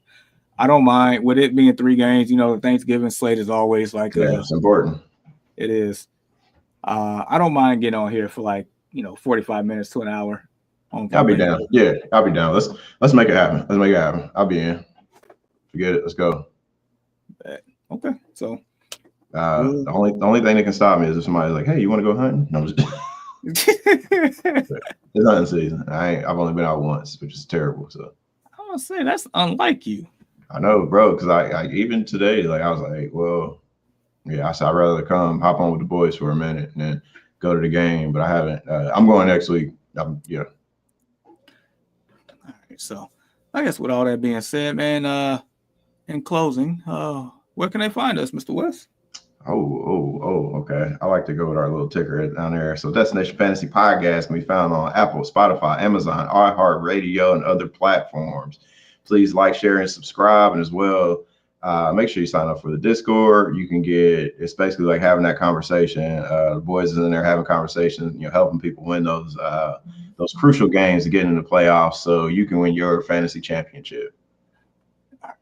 I don't mind with it being 3 games. The Thanksgiving slate is always like it's important. It is. I don't mind getting on here for 45 minutes to an hour. I'll be down. Yeah, I'll be down. Let's make it happen. I'll be in. Forget it. Let's go. Okay. So the only thing that can stop me is if somebody's like, "Hey, you want to go hunting?" No, I'm just it's hunting season. I've only been out once, which is terrible. So I'm gonna say that's unlike you. I know, bro, because I even today, I was like, well, yeah, I said I'd rather hop on with the boys for a minute and then go to the game, but I haven't. I'm going next week. All right, so I guess with all that being said, man, in closing, where can they find us, Mr. West? Okay. I like to go with our little ticker down there. So Destination Fantasy Podcast can be found on Apple, Spotify, Amazon, iHeartRadio, and other platforms. Please like, share, and subscribe. And as well, make sure you sign up for the Discord. You can it's basically like having that conversation. The boys is in there having conversations, helping people win those crucial games to get into the playoffs so you can win your fantasy championship.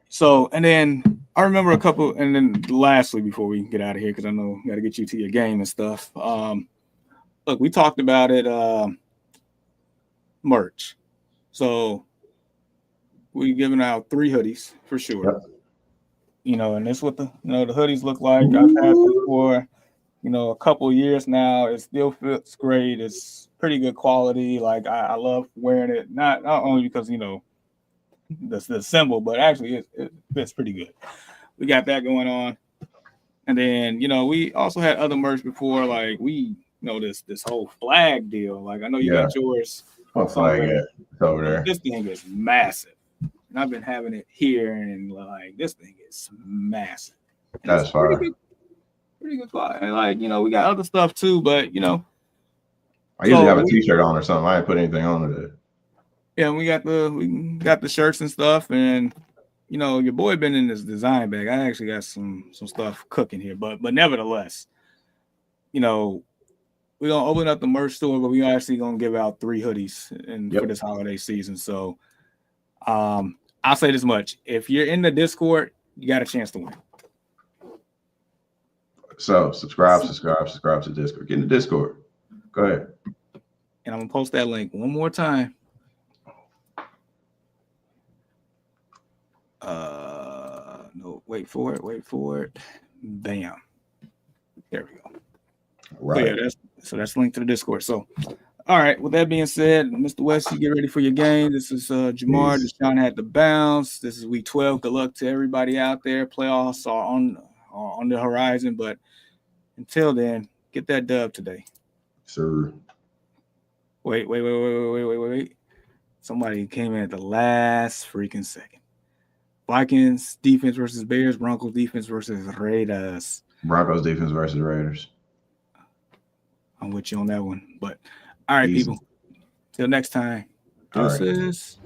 So, and then I remember and then lastly, before we get out of here, because I know we got to get you to your game and stuff. Look, we talked about it, merch. So we're giving out 3 hoodies for sure. Yep. And that's what the hoodies look like. I've had them for, a couple of years now. It still fits great. It's pretty good quality. Like I love wearing it, not only because, the symbol, but actually it fits pretty good. We got that going on. And then, we also had other merch before, like this whole flag deal. Like I know you got yours. What flag? It's over there. This thing is massive. And I've been having it here, and this thing is massive. And that's fine. Pretty good quality. And we got other stuff too, but I usually have a t-shirt on or something. I didn't put anything on today. Yeah, we got the shirts and stuff, and your boy been in this design bag. I actually got some stuff cooking here, but nevertheless, we're gonna open up the merch store, but we actually gonna give out 3 hoodies for this holiday season. So, I'll say this much: if you're in the Discord, you got a chance to win. So subscribe to Discord. Get in the Discord. Go ahead. And I'm gonna post that link one more time. No, wait for it. Bam. There we go. Right. Yeah, that's linked to the Discord. So All right. With that being said, Mr. West, you get ready for your game. This is Jamar. Peace. Deshaun had the bounce. This is week 12. Good luck to everybody out there. Playoffs are on the horizon, but until then, get that dub today. Sir. Wait. Somebody came in at the last freaking second. Vikings defense versus Bears. Broncos defense versus Raiders. Broncos defense versus Raiders. I'm with you on that one. But all right, Easy. people. Till next time. All right. Deuces.